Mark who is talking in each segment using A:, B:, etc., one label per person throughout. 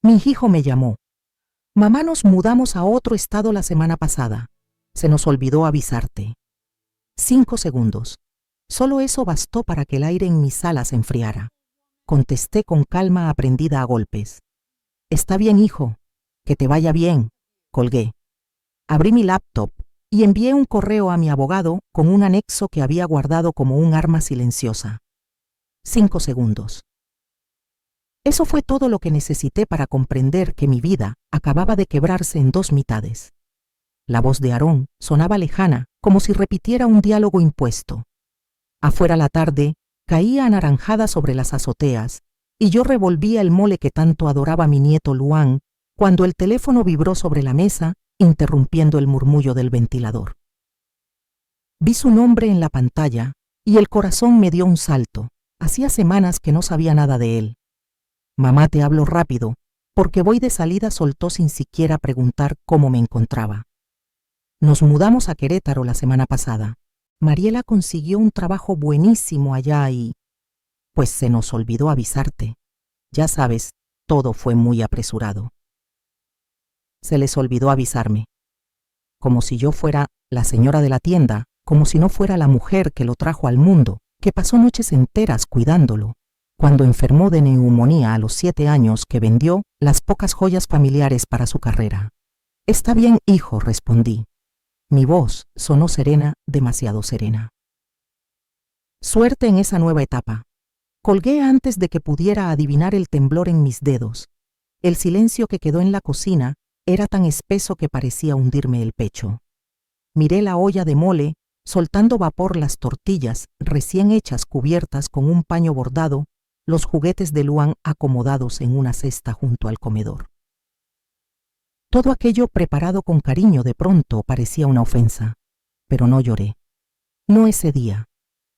A: Mi hijo me llamó. Mamá, nos mudamos a otro estado la semana pasada. Se nos olvidó avisarte. 5 segundos. Solo eso bastó para que el aire en mi sala se enfriara. Contesté con calma aprendida a golpes. Está bien, hijo. Que te vaya bien. Colgué. Abrí mi laptop y envié un correo a mi abogado con un anexo que había guardado como un arma silenciosa. 5 segundos. Eso fue todo lo que necesité para comprender que mi vida acababa de quebrarse en 2 mitades. La voz de Aarón sonaba lejana, como si repitiera un diálogo impuesto. Afuera la tarde caía anaranjada sobre las azoteas y yo revolvía el mole que tanto adoraba mi nieto Luan cuando el teléfono vibró sobre la mesa, interrumpiendo el murmullo del ventilador. Vi su nombre en la pantalla y el corazón me dio un salto. Hacía semanas que no sabía nada de él. Mamá, te hablo rápido, porque voy de salida, soltó sin siquiera preguntar cómo me encontraba. Nos mudamos a Querétaro la semana pasada. Mariela consiguió un trabajo buenísimo allá y... pues se nos olvidó avisarte. Ya sabes, todo fue muy apresurado. Se les olvidó avisarme. Como si yo fuera la señora de la tienda, como si no fuera la mujer que lo trajo al mundo, que pasó noches enteras cuidándolo, cuando enfermó de neumonía a los 7 años, que vendió las pocas joyas familiares para su carrera. Está bien, hijo, respondí. Mi voz sonó serena, demasiado serena. Suerte en esa nueva etapa. Colgué antes de que pudiera adivinar el temblor en mis dedos. El silencio que quedó en la cocina era tan espeso que parecía hundirme el pecho. Miré la olla de mole, soltando vapor, las tortillas recién hechas cubiertas con un paño bordado, los juguetes de Luan acomodados en una cesta junto al comedor. Todo aquello preparado con cariño de pronto parecía una ofensa, pero no lloré. No ese día.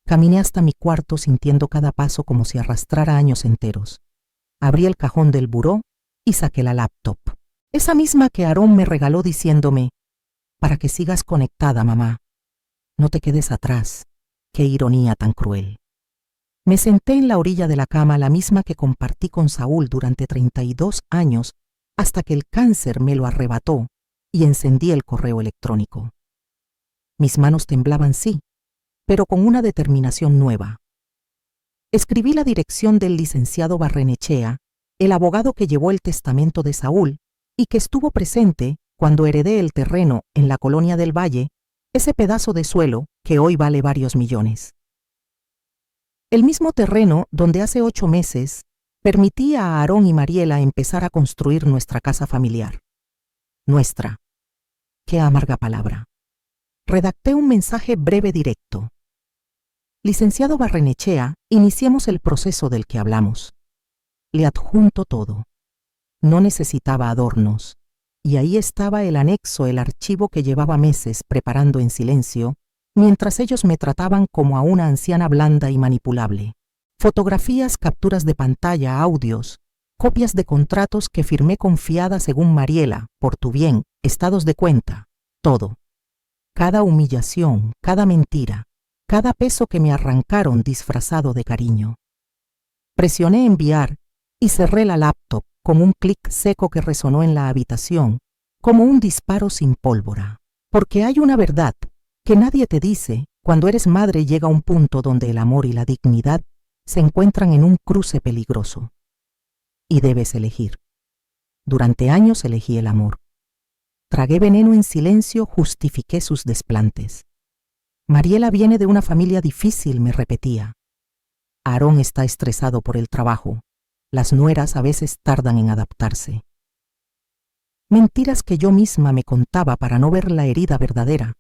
A: Caminé hasta mi cuarto sintiendo cada paso como si arrastrara años enteros. Abrí el cajón del buró y saqué la laptop. Esa misma que Aarón me regaló diciéndome, para que sigas conectada, mamá. No te quedes atrás. Qué ironía tan cruel. Me senté en la orilla de la cama, la misma que compartí con Saúl durante 32 años, hasta que el cáncer me lo arrebató, y encendí el correo electrónico. Mis manos temblaban, sí, pero con una determinación nueva. Escribí la dirección del licenciado Barrenechea, el abogado que llevó el testamento de Saúl y que estuvo presente cuando heredé el terreno en la Colonia del Valle, ese pedazo de suelo que hoy vale varios millones. El mismo terreno donde hace 8 meses permití a Aarón y Mariela empezar a construir nuestra casa familiar. Nuestra. Qué amarga palabra. Redacté un mensaje breve, directo. Licenciado Barrenechea, iniciemos el proceso del que hablamos. Le adjunto todo. No necesitaba adornos. Y ahí estaba el anexo, el archivo que llevaba meses preparando en silencio, mientras ellos me trataban como a una anciana blanda y manipulable. Fotografías, capturas de pantalla, audios, copias de contratos que firmé confiada según Mariela, por tu bien, estados de cuenta, todo. Cada humillación, cada mentira, cada peso que me arrancaron disfrazado de cariño. Presioné enviar y cerré la laptop con un clic seco que resonó en la habitación, como un disparo sin pólvora. Porque hay una verdad que nadie te dice cuando eres madre y llega un punto donde el amor y la dignidad se encuentran en un cruce peligroso. Y debes elegir. Durante años elegí el amor. Tragué veneno en silencio, justifiqué sus desplantes. Mariela viene de una familia difícil, me repetía. Aarón está estresado por el trabajo. Las nueras a veces tardan en adaptarse. Mentiras que yo misma me contaba para no ver la herida verdadera.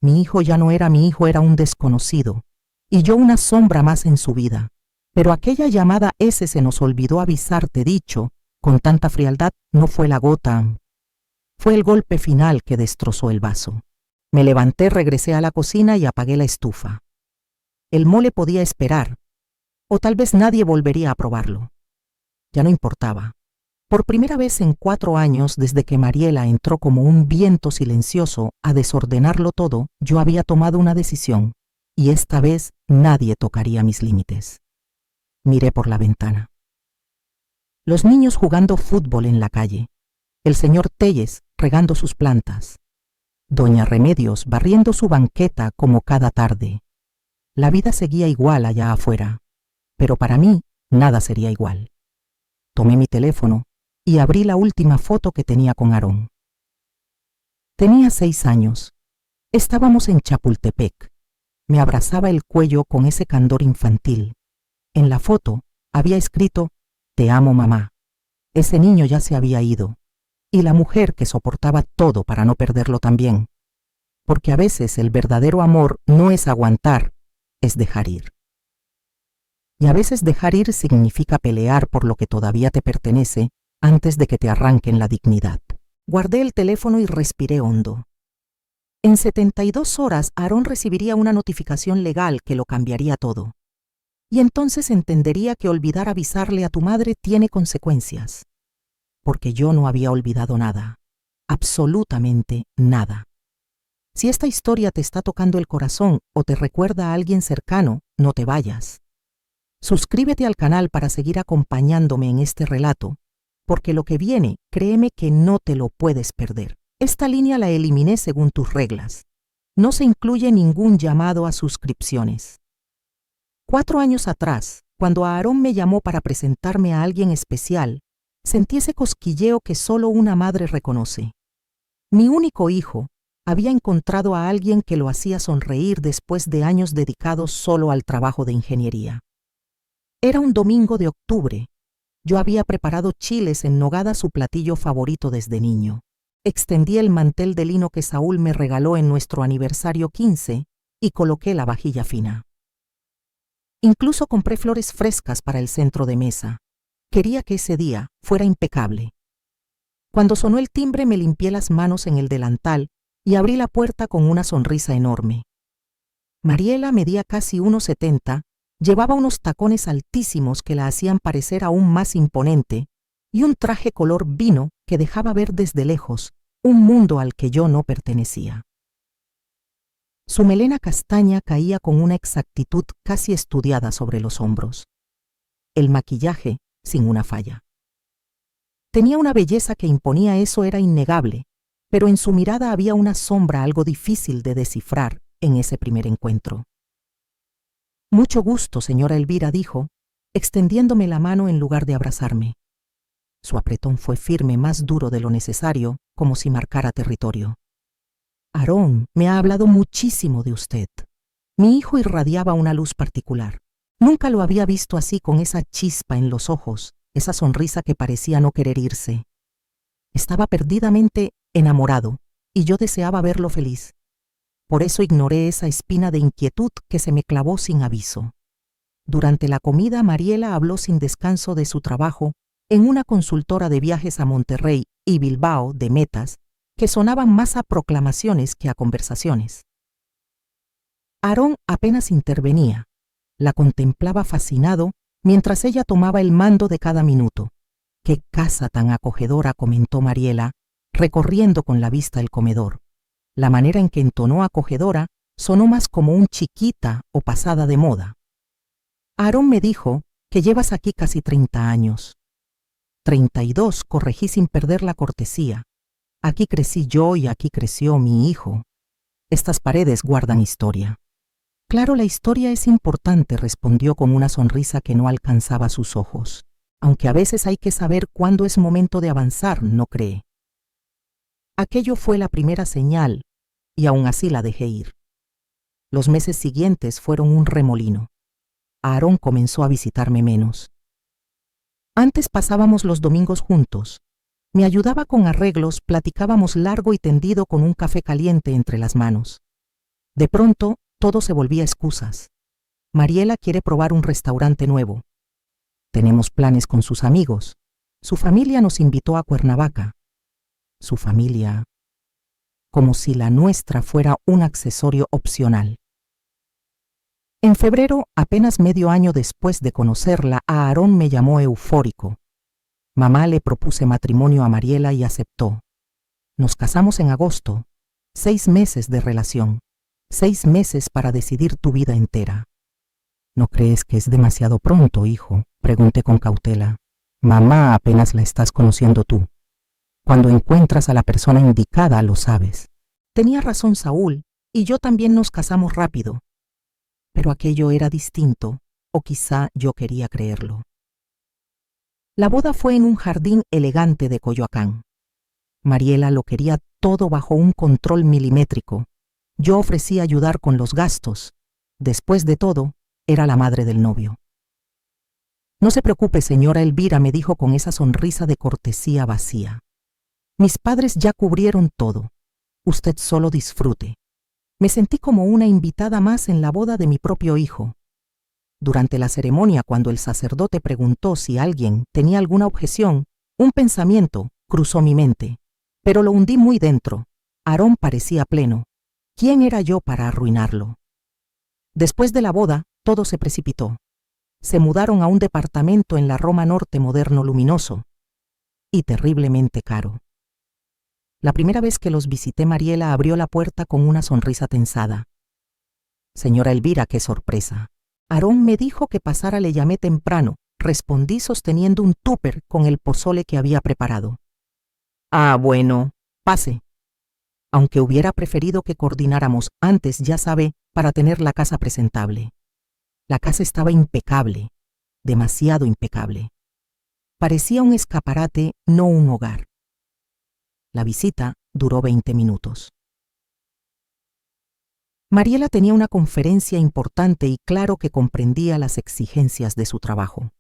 A: Mi hijo ya no era mi hijo, era un desconocido, y yo una sombra más en su vida. Pero aquella llamada ese se nos olvidó avisarte, dicho, con tanta frialdad, no fue la gota. Fue el golpe final que destrozó el vaso. Me levanté, regresé a la cocina y apagué la estufa. El mole podía esperar, o tal vez nadie volvería a probarlo. Ya no importaba. Por primera vez en 4 años, desde que Mariela entró como un viento silencioso a desordenarlo todo, yo había tomado una decisión, y esta vez nadie tocaría mis límites. Miré por la ventana. Los niños jugando fútbol en la calle, el señor Telles regando sus plantas, doña Remedios barriendo su banqueta como cada tarde. La vida seguía igual allá afuera, pero para mí nada sería igual. Tomé mi teléfono y abrí la última foto que tenía con Aarón. Tenía 6 años. Estábamos en Chapultepec. Me abrazaba el cuello con ese candor infantil. En la foto había escrito: «Te amo, mamá». Ese niño ya se había ido, y la mujer que soportaba todo para no perderlo también. Porque a veces el verdadero amor no es aguantar, es dejar ir. Y a veces dejar ir significa pelear por lo que todavía te pertenece antes de que te arranquen la dignidad. Guardé el teléfono y respiré hondo. En 72 horas, Aarón recibiría una notificación legal que lo cambiaría todo. Y entonces entendería que olvidar avisarle a tu madre tiene consecuencias. Porque yo no había olvidado nada. Absolutamente nada. Si esta historia te está tocando el corazón o te recuerda a alguien cercano, no te vayas. Suscríbete al canal para seguir acompañándome en este relato, porque lo que viene, créeme que no te lo puedes perder. Esta línea la eliminé según tus reglas. No se incluye ningún llamado a suscripciones. 4 años atrás, cuando Aarón me llamó para presentarme a alguien especial, sentí ese cosquilleo que solo una madre reconoce. Mi único hijo había encontrado a alguien que lo hacía sonreír después de años dedicados solo al trabajo de ingeniería. Era un domingo de octubre. Yo había preparado chiles en nogada, su platillo favorito desde niño. Extendí el mantel de lino que Saúl me regaló en nuestro aniversario 15 y coloqué la vajilla fina. Incluso compré flores frescas para el centro de mesa. Quería que ese día fuera impecable. Cuando sonó el timbre me limpié las manos en el delantal y abrí la puerta con una sonrisa enorme. Mariela medía casi 1,70, llevaba unos tacones altísimos que la hacían parecer aún más imponente y un traje color vino que dejaba ver desde lejos un mundo al que yo no pertenecía. Su melena castaña caía con una exactitud casi estudiada sobre los hombros. El maquillaje sin una falla. Tenía una belleza que imponía, eso era innegable, pero en su mirada había una sombra algo difícil de descifrar en ese primer encuentro. «Mucho gusto, señora Elvira», dijo, extendiéndome la mano en lugar de abrazarme. Su apretón fue firme, más duro de lo necesario, como si marcara territorio. «Aarón me ha hablado muchísimo de usted». Mi hijo irradiaba una luz particular. Nunca lo había visto así, con esa chispa en los ojos, esa sonrisa que parecía no querer irse. Estaba perdidamente enamorado, y yo deseaba verlo feliz. Por eso ignoré esa espina de inquietud que se me clavó sin aviso. Durante la comida, Mariela habló sin descanso de su trabajo en una consultora de viajes a Monterrey y Bilbao de metas que sonaban más a proclamaciones que a conversaciones. Aarón apenas intervenía. La contemplaba fascinado mientras ella tomaba el mando de cada minuto. «Qué casa tan acogedora», comentó Mariela, recorriendo con la vista el comedor. La manera en que entonó acogedora sonó más como un chiquita o pasada de moda. «Aarón me dijo que llevas aquí casi 30 años. 32, corregí sin perder la cortesía. Aquí crecí yo y aquí creció mi hijo. Estas paredes guardan historia». «Claro, la historia es importante», respondió con una sonrisa que no alcanzaba sus ojos. «Aunque a veces hay que saber cuándo es momento de avanzar, ¿no cree?». Aquello fue la primera señal, y aún así la dejé ir. Los meses siguientes fueron un remolino. Aarón comenzó a visitarme menos. Antes pasábamos los domingos juntos. Me ayudaba con arreglos, platicábamos largo y tendido con un café caliente entre las manos. De pronto, todo se volvía excusas. Mariela quiere probar un restaurante nuevo. Tenemos planes con sus amigos. Su familia nos invitó a Cuernavaca. Su familia, como si la nuestra fuera un accesorio opcional. En febrero, apenas medio año después de conocerla, Aarón me llamó eufórico. Mamá le propuse matrimonio a Mariela y aceptó. Nos casamos en agosto. 6 meses de relación. 6 meses para decidir tu vida entera. «¿No crees que es demasiado pronto, hijo?», pregunté con cautela. Mamá apenas la estás conociendo tú. Cuando encuentras a la persona indicada, lo sabes. Tenía razón Saúl, y yo también nos casamos rápido. Pero aquello era distinto, o quizá yo quería creerlo. La boda fue en un jardín elegante de Coyoacán. Mariela lo quería todo bajo un control milimétrico. Yo ofrecí ayudar con los gastos. Después de todo, era la madre del novio. No se preocupe, señora Elvira, me dijo con esa sonrisa de cortesía vacía. Mis padres ya cubrieron todo. Usted solo disfrute. Me sentí como una invitada más en la boda de mi propio hijo. Durante la ceremonia, cuando el sacerdote preguntó si alguien tenía alguna objeción, un pensamiento cruzó mi mente, pero lo hundí muy dentro. Aarón parecía pleno. ¿Quién era yo para arruinarlo? Después de la boda, todo se precipitó. Se mudaron a un departamento en la Roma Norte moderno luminoso y terriblemente caro. La primera vez que los visité, Mariela abrió la puerta con una sonrisa tensada. Señora Elvira, qué sorpresa. Aarón me dijo que pasara, le llamé temprano, respondí sosteniendo un tupper con el pozole que había preparado. Ah, bueno, pase. Aunque hubiera preferido que coordináramos antes, ya sabe, para tener la casa presentable. La casa estaba impecable, demasiado impecable. Parecía un escaparate, no un hogar. La visita duró 20 minutos. Mariela tenía una conferencia importante y claro que comprendía las exigencias de su trabajo.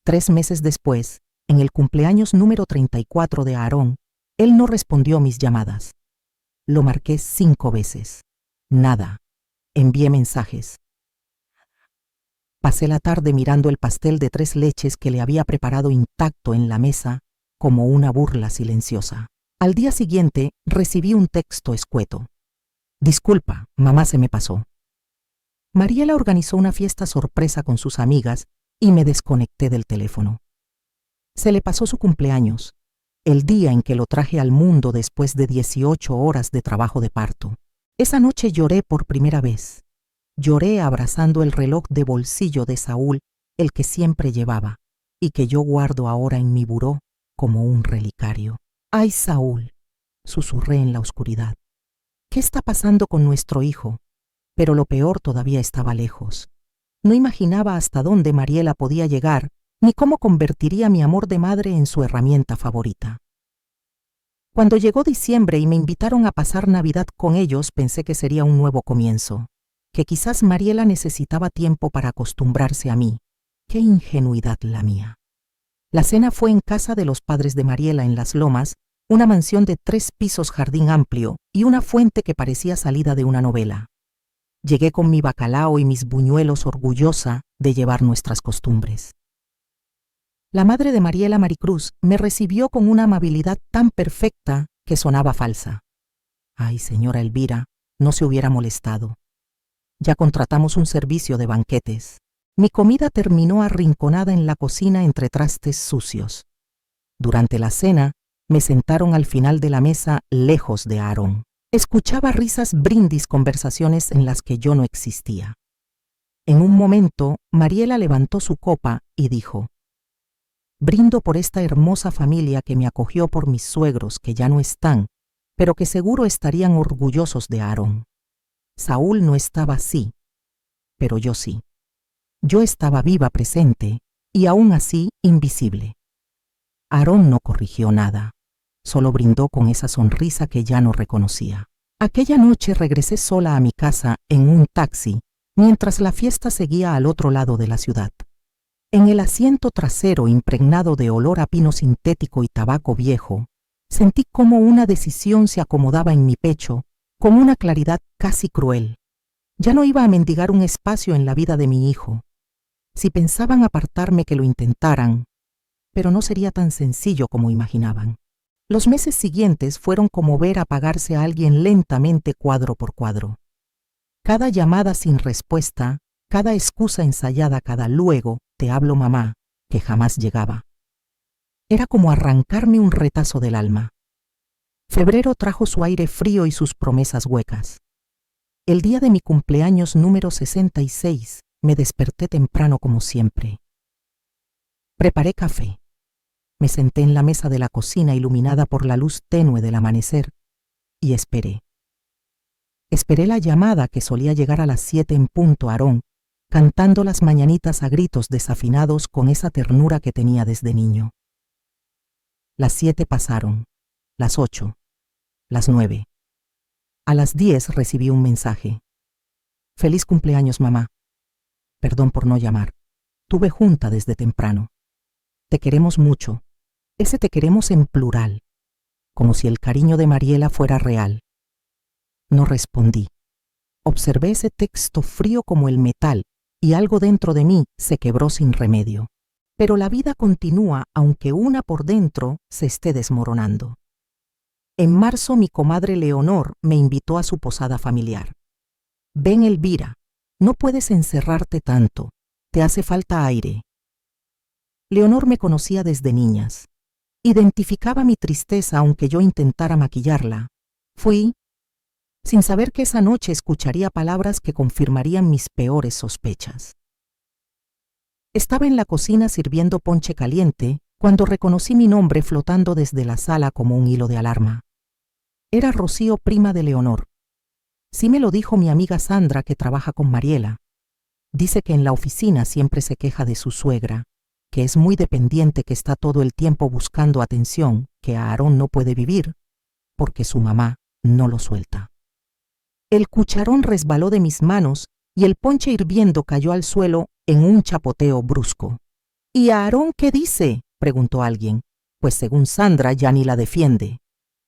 A: 3 meses después, en el cumpleaños número 34 de Aarón, él no respondió mis llamadas. Lo marqué 5 veces. Nada. Envié mensajes. Pasé la tarde mirando el pastel de 3 leches que le había preparado intacto en la mesa como una burla silenciosa. Al día siguiente recibí un texto escueto. Disculpa, mamá se me pasó. Mariela organizó una fiesta sorpresa con sus amigas y me desconecté del teléfono. Se le pasó su cumpleaños, el día en que lo traje al mundo después de 18 horas de trabajo de parto. Esa noche lloré por primera vez. Lloré abrazando el reloj de bolsillo de Saúl, el que siempre llevaba, y que yo guardo ahora en mi buró como un relicario. ¡Ay, Saúl!, susurré en la oscuridad. ¿Qué está pasando con nuestro hijo? Pero lo peor todavía estaba lejos. No imaginaba hasta dónde Mariela podía llegar, ni cómo convertiría mi amor de madre en su herramienta favorita. Cuando llegó diciembre y me invitaron a pasar Navidad con ellos, pensé que sería un nuevo comienzo, que quizás Mariela necesitaba tiempo para acostumbrarse a mí. ¡Qué ingenuidad la mía! La cena fue en casa de los padres de Mariela en Las Lomas, una mansión de 3 pisos, jardín amplio y una fuente que parecía salida de una novela. Llegué con mi bacalao y mis buñuelos, orgullosa de llevar nuestras costumbres. La madre de Mariela, Maricruz, me recibió con una amabilidad tan perfecta que sonaba falsa. Ay, señora Elvira, no se hubiera molestado. Ya contratamos un servicio de banquetes. Mi comida terminó arrinconada en la cocina entre trastes sucios. Durante la cena, me sentaron al final de la mesa, lejos de Aarón. Escuchaba risas, brindis, conversaciones en las que yo no existía. En un momento, Mariela levantó su copa y dijo: brindo por esta hermosa familia que me acogió, por mis suegros que ya no están, pero que seguro estarían orgullosos de Aarón. Saúl no estaba, sí, pero yo sí. Yo estaba viva, presente, y aún así invisible. Aarón no corrigió nada, solo brindó con esa sonrisa que ya no reconocía. Aquella noche regresé sola a mi casa en un taxi, mientras la fiesta seguía al otro lado de la ciudad. En el asiento trasero, impregnado de olor a pino sintético y tabaco viejo, sentí cómo una decisión se acomodaba en mi pecho con una claridad casi cruel. Ya no iba a mendigar un espacio en la vida de mi hijo. Si pensaban apartarme, que lo intentaran, pero no sería tan sencillo como imaginaban. Los meses siguientes fueron como ver apagarse a alguien lentamente, cuadro por cuadro. Cada llamada sin respuesta, cada excusa ensayada, cada luego te hablo mamá, que jamás llegaba. Era como arrancarme un retazo del alma. Febrero trajo su aire frío y sus promesas huecas. El día de mi cumpleaños número 66, me desperté temprano como siempre. Preparé café. Me senté en la mesa de la cocina iluminada por la luz tenue del amanecer y esperé. Esperé la llamada que solía llegar a las 7 en punto a Aarón, cantando las mañanitas a gritos desafinados con esa ternura que tenía desde niño. Las 7 pasaron, las 8, las 9. A las 10 recibí un mensaje. Feliz cumpleaños, mamá. Perdón por no llamar. Tuve junta desde temprano. Te queremos mucho. Ese te queremos en plural, como si el cariño de Mariela fuera real. No respondí. Observé ese texto frío como el metal y algo dentro de mí se quebró sin remedio. Pero la vida continúa aunque una por dentro se esté desmoronando. En marzo mi comadre Leonor me invitó a su posada familiar. Ven, Elvira, no puedes encerrarte tanto, te hace falta aire. Leonor me conocía desde niñas. Identificaba mi tristeza aunque yo intentara maquillarla. Fui, sin saber que esa noche escucharía palabras que confirmarían mis peores sospechas. Estaba en la cocina sirviendo ponche caliente cuando reconocí mi nombre flotando desde la sala como un hilo de alarma. Era Rocío, prima de Leonor. Sí me lo dijo mi amiga Sandra, que trabaja con Mariela. Dice que en la oficina siempre se queja de su suegra, que es muy dependiente, que está todo el tiempo buscando atención, que Aarón no puede vivir, porque su mamá no lo suelta. El cucharón resbaló de mis manos y el ponche hirviendo cayó al suelo en un chapoteo brusco. ¿Y Aarón qué dice?, preguntó alguien, pues según Sandra ya ni la defiende.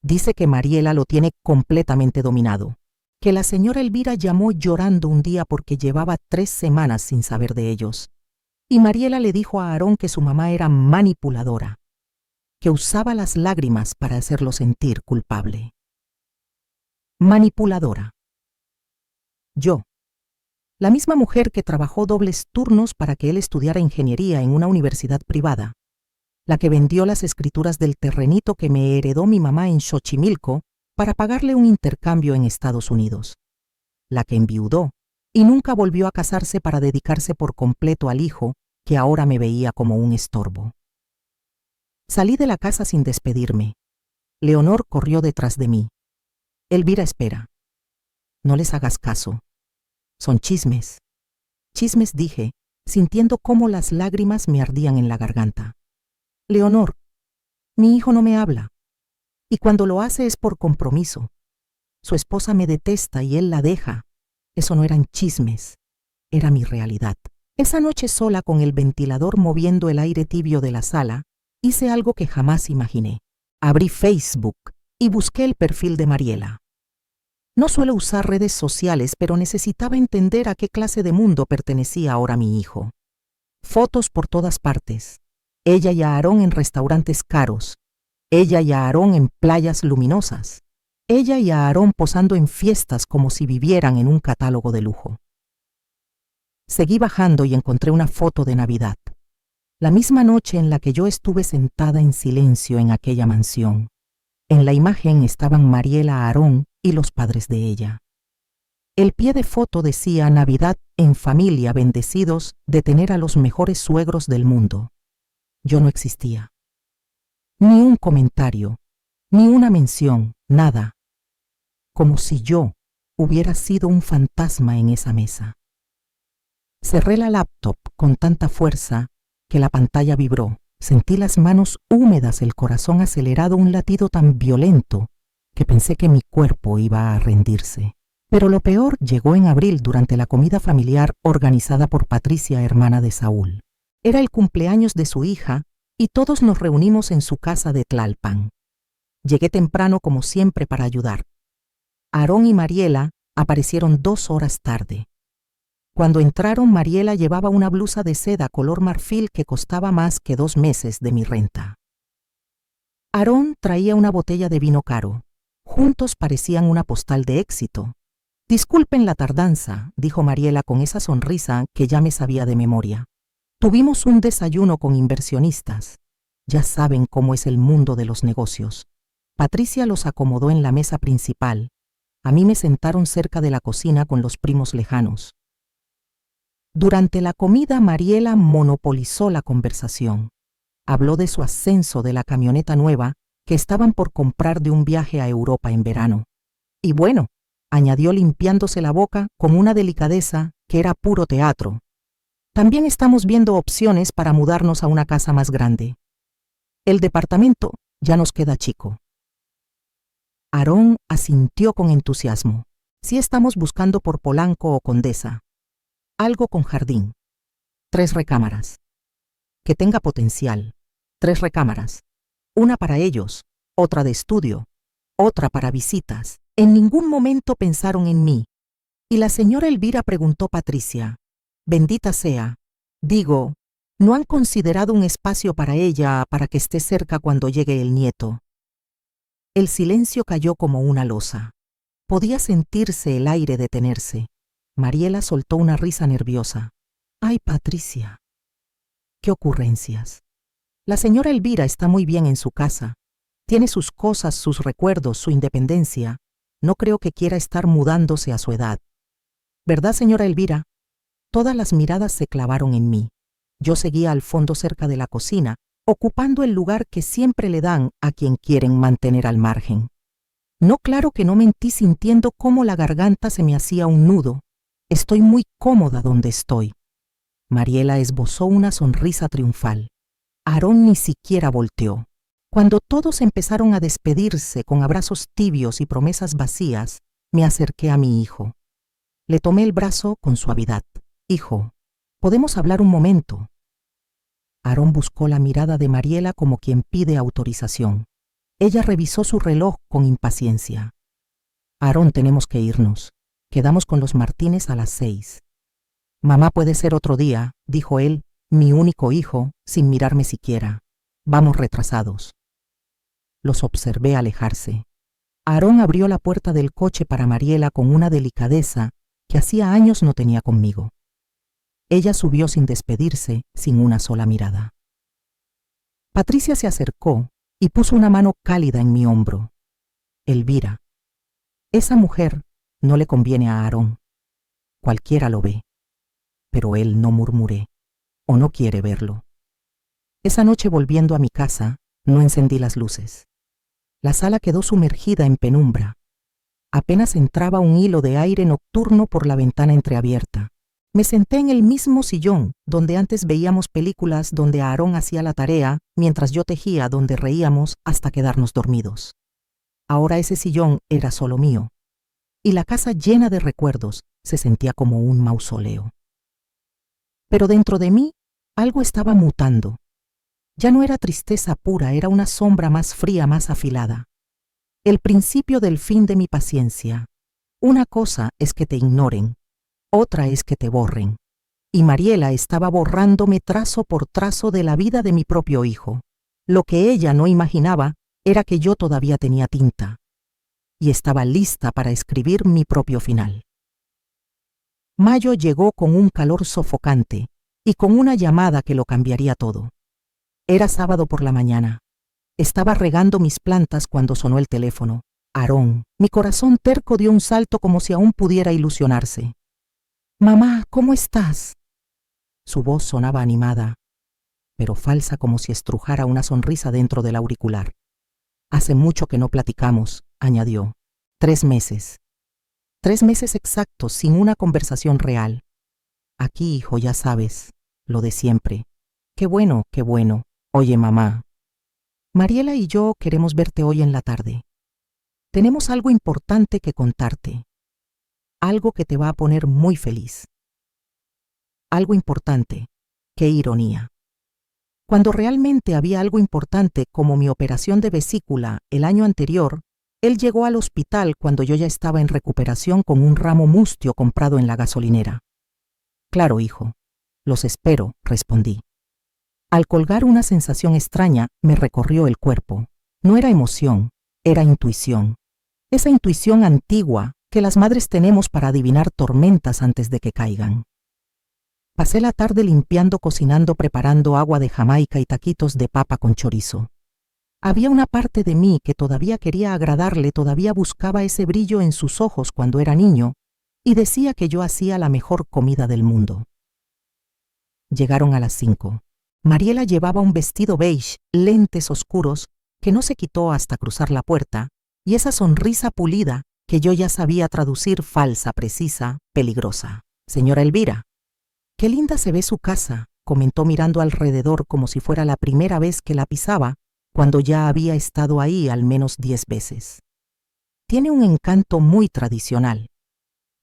A: Dice que Mariela lo tiene completamente dominado, que la señora Elvira llamó llorando un día porque llevaba 3 semanas sin saber de ellos. Y Mariela le dijo a Aarón que su mamá era manipuladora, que usaba las lágrimas para hacerlo sentir culpable. Manipuladora. Yo, la misma mujer que trabajó dobles turnos para que él estudiara ingeniería en una universidad privada, la que vendió las escrituras del terrenito que me heredó mi mamá en Xochimilco para pagarle un intercambio en Estados Unidos, la que enviudó y nunca volvió a casarse para dedicarse por completo al hijo que ahora me veía como un estorbo. Salí de la casa sin despedirme. Leonor corrió detrás de mí. Elvira, espera. No les hagas caso. Son chismes. Chismes, dije, sintiendo cómo las lágrimas me ardían en la garganta. Leonor, mi hijo no me habla. Y cuando lo hace es por compromiso. Su esposa me detesta y él la deja. Eso no eran chismes. Era mi realidad. Esa noche sola con el ventilador moviendo el aire tibio de la sala, hice algo que jamás imaginé. Abrí Facebook y busqué el perfil de Mariela. No suelo usar redes sociales, pero necesitaba entender a qué clase de mundo pertenecía ahora mi hijo. Fotos por todas partes. Ella y Aarón en restaurantes caros. Ella y Aarón en playas luminosas. Ella y Aarón posando en fiestas como si vivieran en un catálogo de lujo. Seguí bajando y encontré una foto de Navidad. La misma noche en la que yo estuve sentada en silencio en aquella mansión. En la imagen estaban Mariela, Aarón y los padres de ella. El pie de foto decía: Navidad en familia, bendecidos de tener a los mejores suegros del mundo. Yo no existía. Ni un comentario, ni una mención, nada. Como si yo hubiera sido un fantasma en esa mesa. Cerré la laptop con tanta fuerza que la pantalla vibró. Sentí las manos húmedas, el corazón acelerado, un latido tan violento que pensé que mi cuerpo iba a rendirse. Pero lo peor llegó en abril durante la comida familiar organizada por Patricia, hermana de Saúl. Era el cumpleaños de su hija y todos nos reunimos en su casa de Tlalpan. Llegué temprano como siempre para ayudar. Aarón y Mariela aparecieron 2 horas tarde. Cuando entraron, Mariela llevaba una blusa de seda color marfil que costaba más que 2 meses de mi renta. Aarón traía una botella de vino caro. Juntos parecían una postal de éxito. Disculpen la tardanza, dijo Mariela con esa sonrisa que ya me sabía de memoria. Tuvimos un desayuno con inversionistas. Ya saben cómo es el mundo de los negocios. Patricia los acomodó en la mesa principal. A mí me sentaron cerca de la cocina con los primos lejanos. Durante la comida, Mariela monopolizó la conversación. Habló de su ascenso, de la camioneta nueva que estaban por comprar, de un viaje a Europa en verano. Y bueno, añadió limpiándose la boca con una delicadeza que era puro teatro, también estamos viendo opciones para mudarnos a una casa más grande. El departamento ya nos queda chico. Aarón asintió con entusiasmo. Sí, estamos buscando por Polanco o Condesa. Algo con jardín. 3 recámaras. Que tenga potencial. 3 recámaras. Una para ellos, otra de estudio, otra para visitas. En ningún momento pensaron en mí. Y la señora Elvira preguntó: Patricia, bendita sea, digo, ¿no han considerado un espacio para ella, para que esté cerca cuando llegue el nieto? El silencio cayó como una losa. Podía sentirse el aire detenerse. Mariela soltó una risa nerviosa. ¡Ay, Patricia! ¡Qué ocurrencias! La señora Elvira está muy bien en su casa. Tiene sus cosas, sus recuerdos, su independencia. No creo que quiera estar mudándose a su edad. ¿Verdad, señora Elvira? Todas las miradas se clavaron en mí. Yo seguía al fondo cerca de la cocina, ocupando el lugar que siempre le dan a quien quieren mantener al margen. No, claro que no mentí, sintiendo cómo la garganta se me hacía un nudo. Estoy muy cómoda donde estoy. Mariela esbozó una sonrisa triunfal. Aarón ni siquiera volteó. Cuando todos empezaron a despedirse con abrazos tibios y promesas vacías, me acerqué a mi hijo. Le tomé el brazo con suavidad. Hijo, ¿podemos hablar un momento? Aarón buscó la mirada de Mariela como quien pide autorización. Ella revisó su reloj con impaciencia. Aarón, tenemos que irnos. Quedamos con los Martínez a las 6. Mamá, puede ser otro día, dijo él, mi único hijo, sin mirarme siquiera. Vamos retrasados. Los observé alejarse. Aarón abrió la puerta del coche para Mariela con una delicadeza que hacía años no tenía conmigo. Ella subió sin despedirse, sin una sola mirada. Patricia se acercó y puso una mano cálida en mi hombro. Elvira, esa mujer no le conviene a Aarón. Cualquiera lo ve. Pero él, no murmuré, o no quiere verlo. Esa noche, volviendo a mi casa, no encendí las luces. La sala quedó sumergida en penumbra. Apenas entraba un hilo de aire nocturno por la ventana entreabierta. Me senté en el mismo sillón donde antes veíamos películas, donde Aarón hacía la tarea mientras yo tejía, donde reíamos hasta quedarnos dormidos. Ahora ese sillón era solo mío, y la casa, llena de recuerdos, se sentía como un mausoleo. Pero dentro de mí algo estaba mutando. Ya no era tristeza pura, era una sombra más fría, más afilada. El principio del fin de mi paciencia. Una cosa es que te ignoren, otra es que te borren. Y Mariela estaba borrándome trazo por trazo de la vida de mi propio hijo. Lo que ella no imaginaba era que yo todavía tenía tinta y estaba lista para escribir mi propio final. Mayo llegó con un calor sofocante y con una llamada que lo cambiaría todo. Era sábado por la mañana. Estaba regando mis plantas cuando sonó el teléfono. Aarón, mi corazón terco dio un salto como si aún pudiera ilusionarse. Mamá, ¿cómo estás? Su voz sonaba animada, pero falsa, como si estrujara una sonrisa dentro del auricular. Hace mucho que no platicamos, añadió. 3 meses. 3 meses exactos, sin una conversación real. Aquí, hijo, ya sabes, lo de siempre. Qué bueno, qué bueno. Oye, mamá. Mariela y yo queremos verte hoy en la tarde. Tenemos algo importante que contarte. Algo que te va a poner muy feliz. Algo importante. Qué ironía. Cuando realmente había algo importante, como mi operación de vesícula el año anterior, él llegó al hospital cuando yo ya estaba en recuperación con un ramo mustio comprado en la gasolinera. Claro, hijo. Los espero, respondí. Al colgar, una sensación extraña me recorrió el cuerpo. No era emoción, era intuición. Esa intuición antigua que las madres tenemos para adivinar tormentas antes de que caigan. Pasé la tarde limpiando, cocinando, preparando agua de Jamaica y taquitos de papa con chorizo. Había una parte de mí que todavía quería agradarle, todavía buscaba ese brillo en sus ojos cuando era niño, y decía que yo hacía la mejor comida del mundo. Llegaron a las 5. Mariela llevaba un vestido beige, lentes oscuros, que no se quitó hasta cruzar la puerta, y esa sonrisa pulida que yo ya sabía traducir falsa, precisa, peligrosa. Señora Elvira, qué linda se ve su casa, comentó mirando alrededor como si fuera la primera vez que la pisaba, cuando ya había estado ahí al menos 10 veces. Tiene un encanto muy tradicional.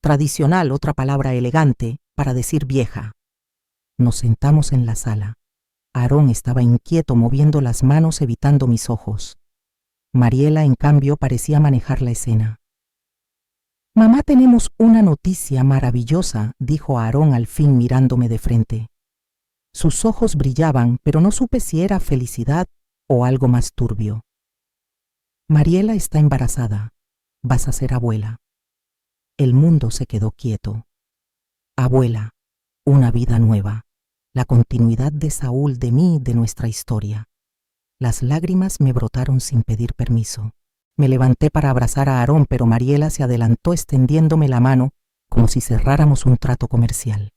A: Tradicional, otra palabra elegante para decir vieja. Nos sentamos en la sala. Aarón estaba inquieto moviendo las manos evitando mis ojos. Mariela, en cambio, parecía manejar la escena. Mamá, tenemos una noticia maravillosa, dijo Aarón al fin mirándome de frente. Sus ojos brillaban, pero no supe si era felicidad o algo más turbio. Mariela está embarazada. Vas a ser abuela. El mundo se quedó quieto. Abuela, una vida nueva. La continuidad de Saúl, de mí, de nuestra historia. Las lágrimas me brotaron sin pedir permiso. Me levanté para abrazar a Aarón, pero Mariela se adelantó extendiéndome la mano como si cerráramos un trato comercial.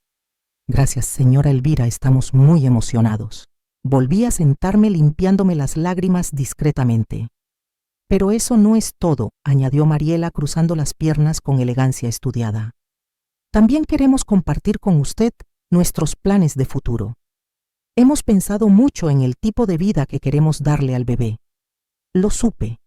A: Gracias, señora Elvira, estamos muy emocionados. Volví a sentarme limpiándome las lágrimas discretamente. Pero eso no es todo, añadió Mariela cruzando las piernas con elegancia estudiada. También queremos compartir con usted nuestros planes de futuro. Hemos pensado mucho en el tipo de vida que queremos darle al bebé. Lo supe.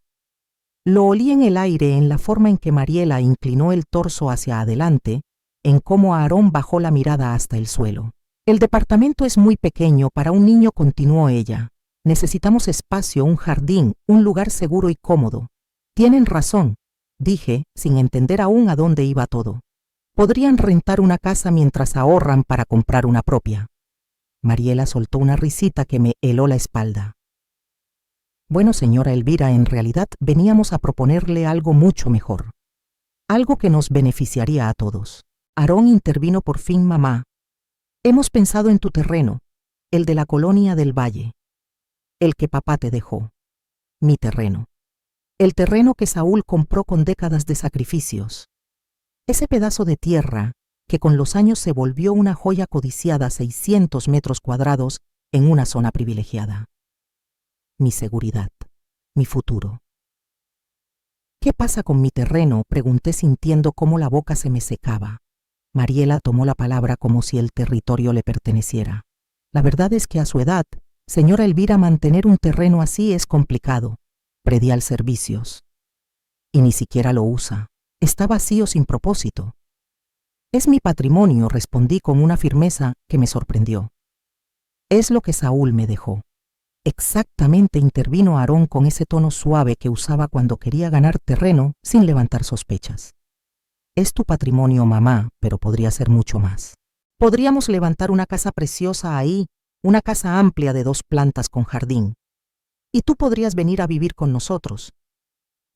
A: Lo olí en el aire, en la forma en que Mariela inclinó el torso hacia adelante, en cómo Aarón bajó la mirada hasta el suelo. El departamento es muy pequeño para un niño, continuó ella. Necesitamos espacio, un jardín, un lugar seguro y cómodo. Tienen razón, dije, sin entender aún a dónde iba todo. Podrían rentar una casa mientras ahorran para comprar una propia. Mariela soltó una risita que me heló la espalda. Bueno, señora Elvira, en realidad veníamos a proponerle algo mucho mejor. Algo que nos beneficiaría a todos. Aarón intervino por fin. Mamá, hemos pensado en tu terreno, el de la colonia del Valle. El que papá te dejó. Mi terreno. El terreno que Saúl compró con décadas de sacrificios. Ese pedazo de tierra que con los años se volvió una joya codiciada, 600 metros cuadrados en una zona privilegiada. Mi seguridad, mi futuro. ¿Qué pasa con mi terreno?, pregunté sintiendo cómo la boca se me secaba. Mariela tomó la palabra como si el territorio le perteneciera. La verdad es que a su edad, señora Elvira, mantener un terreno así es complicado. Predial servicios. Y ni siquiera lo usa. Está vacío sin propósito. Es mi patrimonio, respondí con una firmeza que me sorprendió. Es lo que Saúl me dejó. Exactamente, intervino Aarón con ese tono suave que usaba cuando quería ganar terreno sin levantar sospechas. Es tu patrimonio, mamá, pero podría ser mucho más. Podríamos levantar una casa preciosa ahí, una casa amplia de 2 plantas con jardín. Y tú podrías venir a vivir con nosotros.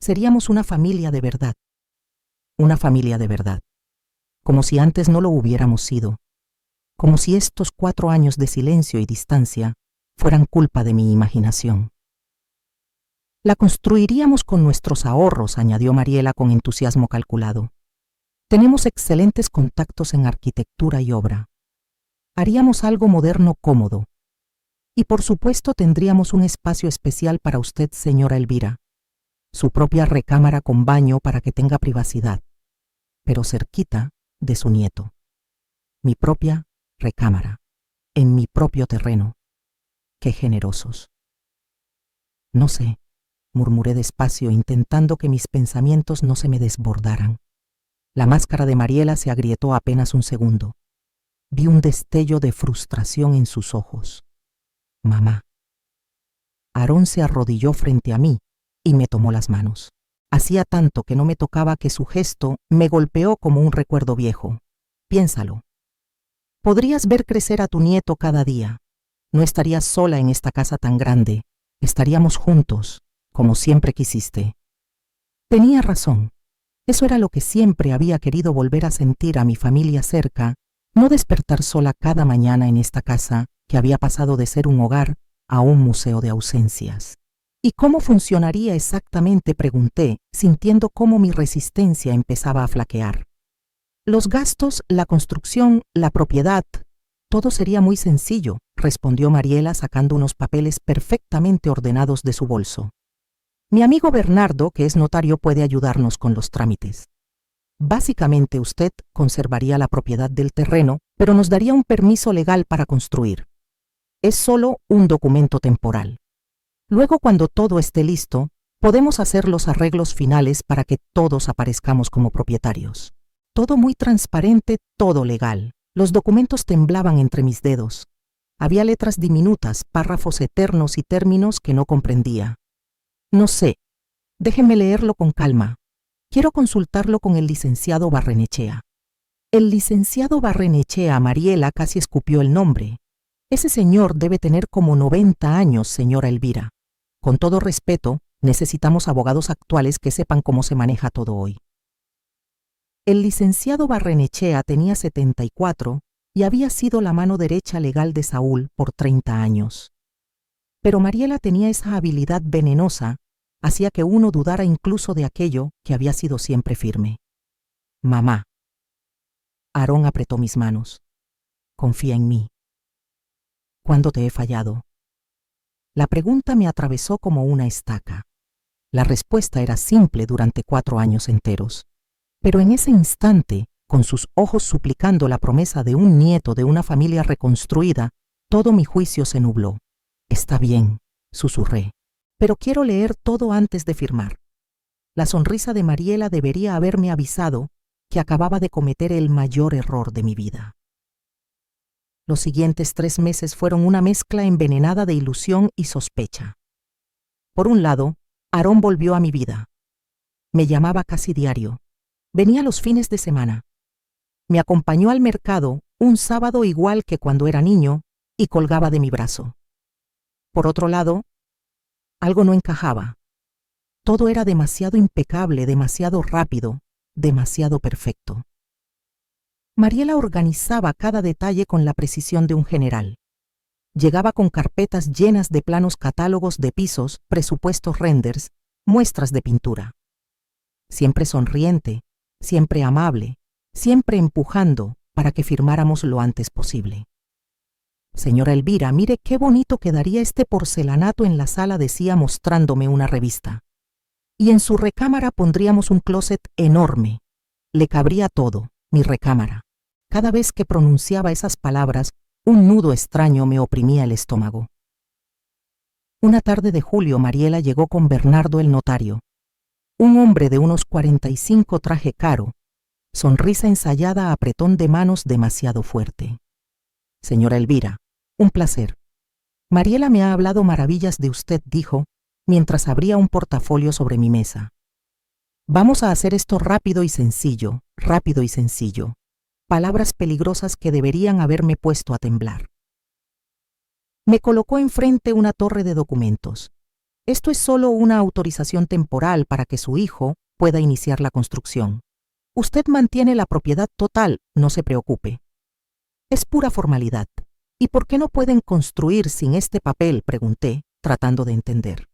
A: Seríamos una familia de verdad. Una familia de verdad. Como si antes no lo hubiéramos sido. Como si estos 4 años de silencio y distancia fueran culpa de mi imaginación. La construiríamos con nuestros ahorros, añadió Mariela con entusiasmo calculado. Tenemos excelentes contactos en arquitectura y obra. Haríamos algo moderno, cómodo. Y por supuesto tendríamos un espacio especial para usted, señora Elvira. Su propia recámara con baño para que tenga privacidad, pero cerquita de su nieto. Mi propia recámara, en mi propio terreno. ¡Qué generosos! No sé, murmuré despacio, intentando que mis pensamientos no se me desbordaran. La máscara de Mariela se agrietó apenas un segundo. Vi un destello de frustración en sus ojos. Mamá. Aarón se arrodilló frente a mí y me tomó las manos. Hacía tanto que no me tocaba que su gesto me golpeó como un recuerdo viejo. Piénsalo. Podrías ver crecer a tu nieto cada día. No estarías sola en esta casa tan grande. Estaríamos juntos, como siempre quisiste. Tenía razón. Eso era lo que siempre había querido, volver a sentir a mi familia cerca, no despertar sola cada mañana en esta casa que había pasado de ser un hogar a un museo de ausencias. ¿Y cómo funcionaría exactamente?, pregunté, sintiendo cómo mi resistencia empezaba a flaquear. Los gastos, la construcción, la propiedad, Todo sería muy sencillo, respondió Mariela sacando unos papeles perfectamente ordenados de su bolso. Mi amigo Bernardo, que es notario, puede ayudarnos con los trámites. Básicamente usted conservaría la propiedad del terreno, pero nos daría un permiso legal para construir. Es solo un documento temporal. Luego, cuando todo esté listo, podemos hacer los arreglos finales para que todos aparezcamos como propietarios. Todo muy transparente, todo legal. Los documentos temblaban entre mis dedos. Había letras diminutas, párrafos eternos y términos que no comprendía. No sé. Déjenme leerlo con calma. Quiero consultarlo con el licenciado Barrenechea. El licenciado Barrenechea, Mariela casi escupió el nombre. Ese señor debe tener como 90 años, señora Elvira. Con todo respeto, necesitamos abogados actuales que sepan cómo se maneja todo hoy. El licenciado Barrenechea tenía 74 y había sido la mano derecha legal de Saúl por 30 años. Pero Mariela tenía esa habilidad venenosa, hacía que uno dudara incluso de aquello que había sido siempre firme. Mamá. Aarón apretó mis manos. Confía en mí. ¿Cuándo te he fallado? La pregunta me atravesó como una estaca. La respuesta era simple durante 4 años enteros. Pero en ese instante, con sus ojos suplicando la promesa de un nieto de una familia reconstruida, todo mi juicio se nubló. Está bien, susurré, pero quiero leer todo antes de firmar. La sonrisa de Mariela debería haberme avisado que acababa de cometer el mayor error de mi vida. Los siguientes 3 meses fueron una mezcla envenenada de ilusión y sospecha. Por un lado, Aarón volvió a mi vida. Me llamaba casi diario. Venía los fines de semana. Me acompañó al mercado un sábado igual que cuando era niño y colgaba de mi brazo. Por otro lado, algo no encajaba. Todo era demasiado impecable, demasiado rápido, demasiado perfecto. Mariela organizaba cada detalle con la precisión de un general. Llegaba con carpetas llenas de planos, catálogos de pisos, presupuestos, renders, muestras de pintura. Siempre sonriente, siempre amable, siempre empujando para que firmáramos lo antes posible. Señora Elvira, mire qué bonito quedaría este porcelanato en la sala, decía mostrándome una revista. Y en su recámara pondríamos un closet enorme. Le cabría todo, mi recámara. Cada vez que pronunciaba esas palabras, un nudo extraño me oprimía el estómago. Una tarde de julio, Mariela llegó con Bernardo el notario. Un hombre de unos 45, traje caro, sonrisa ensayada, apretón de manos demasiado fuerte. Señora Elvira, un placer. Mariela me ha hablado maravillas de usted, dijo, mientras abría un portafolio sobre mi mesa. Vamos a hacer esto rápido y sencillo, rápido y sencillo. Palabras peligrosas que deberían haberme puesto a temblar. Me colocó enfrente una torre de documentos. Esto es solo una autorización temporal para que su hijo pueda iniciar la construcción. Usted mantiene la propiedad total, no se preocupe. Es pura formalidad. ¿Y por qué no pueden construir sin este papel?, pregunté, tratando de entender.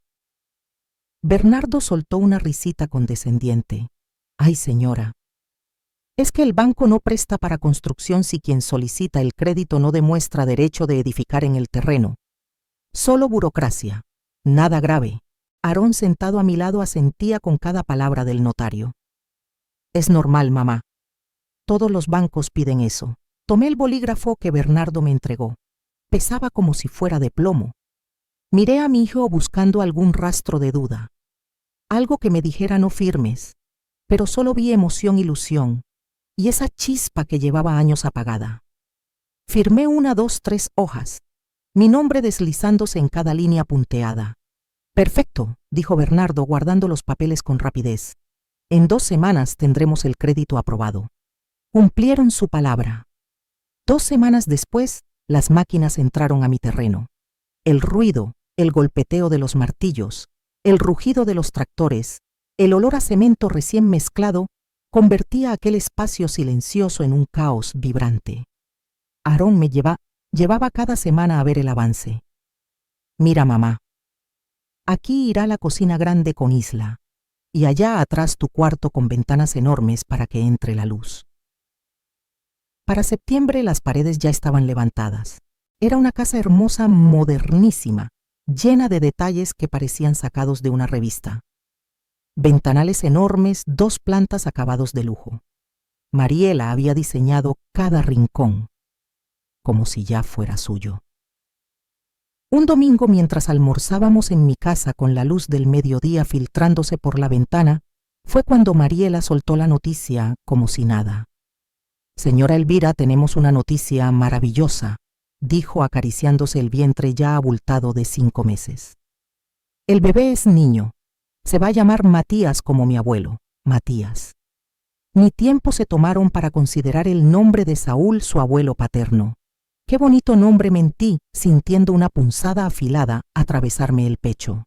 A: Bernardo soltó una risita condescendiente. Ay, señora. Es que el banco no presta para construcción si quien solicita el crédito no demuestra derecho de edificar en el terreno. Solo burocracia. Nada grave. Aarón, sentado a mi lado, asentía con cada palabra del notario. Es normal, mamá. Todos los bancos piden eso. Tomé el bolígrafo que Bernardo me entregó. Pesaba como si fuera de plomo. Miré a mi hijo buscando algún rastro de duda. Algo que me dijera no firmes, pero solo vi emoción, ilusión y esa chispa que llevaba años apagada. Firmé 1, 2, 3 hojas, mi nombre deslizándose en cada línea punteada. Perfecto, dijo Bernardo, guardando los papeles con rapidez. En 2 semanas tendremos el crédito aprobado. Cumplieron su palabra. 2 semanas después, las máquinas entraron a mi terreno. El ruido, el golpeteo de los martillos, el rugido de los tractores, el olor a cemento recién mezclado, convertía aquel espacio silencioso en un caos vibrante. Aarón me llevaba cada semana a ver el avance. Mira, mamá. Aquí irá la cocina grande con isla, y allá atrás tu cuarto con ventanas enormes para que entre la luz. Para septiembre las paredes ya estaban levantadas. Era una casa hermosa, modernísima, llena de detalles que parecían sacados de una revista. Ventanales enormes, 2 plantas acabados de lujo. Mariela había diseñado cada rincón, como si ya fuera suyo. Un domingo, mientras almorzábamos en mi casa con la luz del mediodía filtrándose por la ventana, fue cuando Mariela soltó la noticia como si nada. «Señora Elvira, tenemos una noticia maravillosa», dijo acariciándose el vientre ya abultado de 5 meses. «El bebé es niño. Se va a llamar Matías como mi abuelo, Matías». Ni tiempo se tomaron para considerar el nombre de Saúl, su abuelo paterno. Qué bonito nombre, mentí, sintiendo una punzada afilada atravesarme el pecho.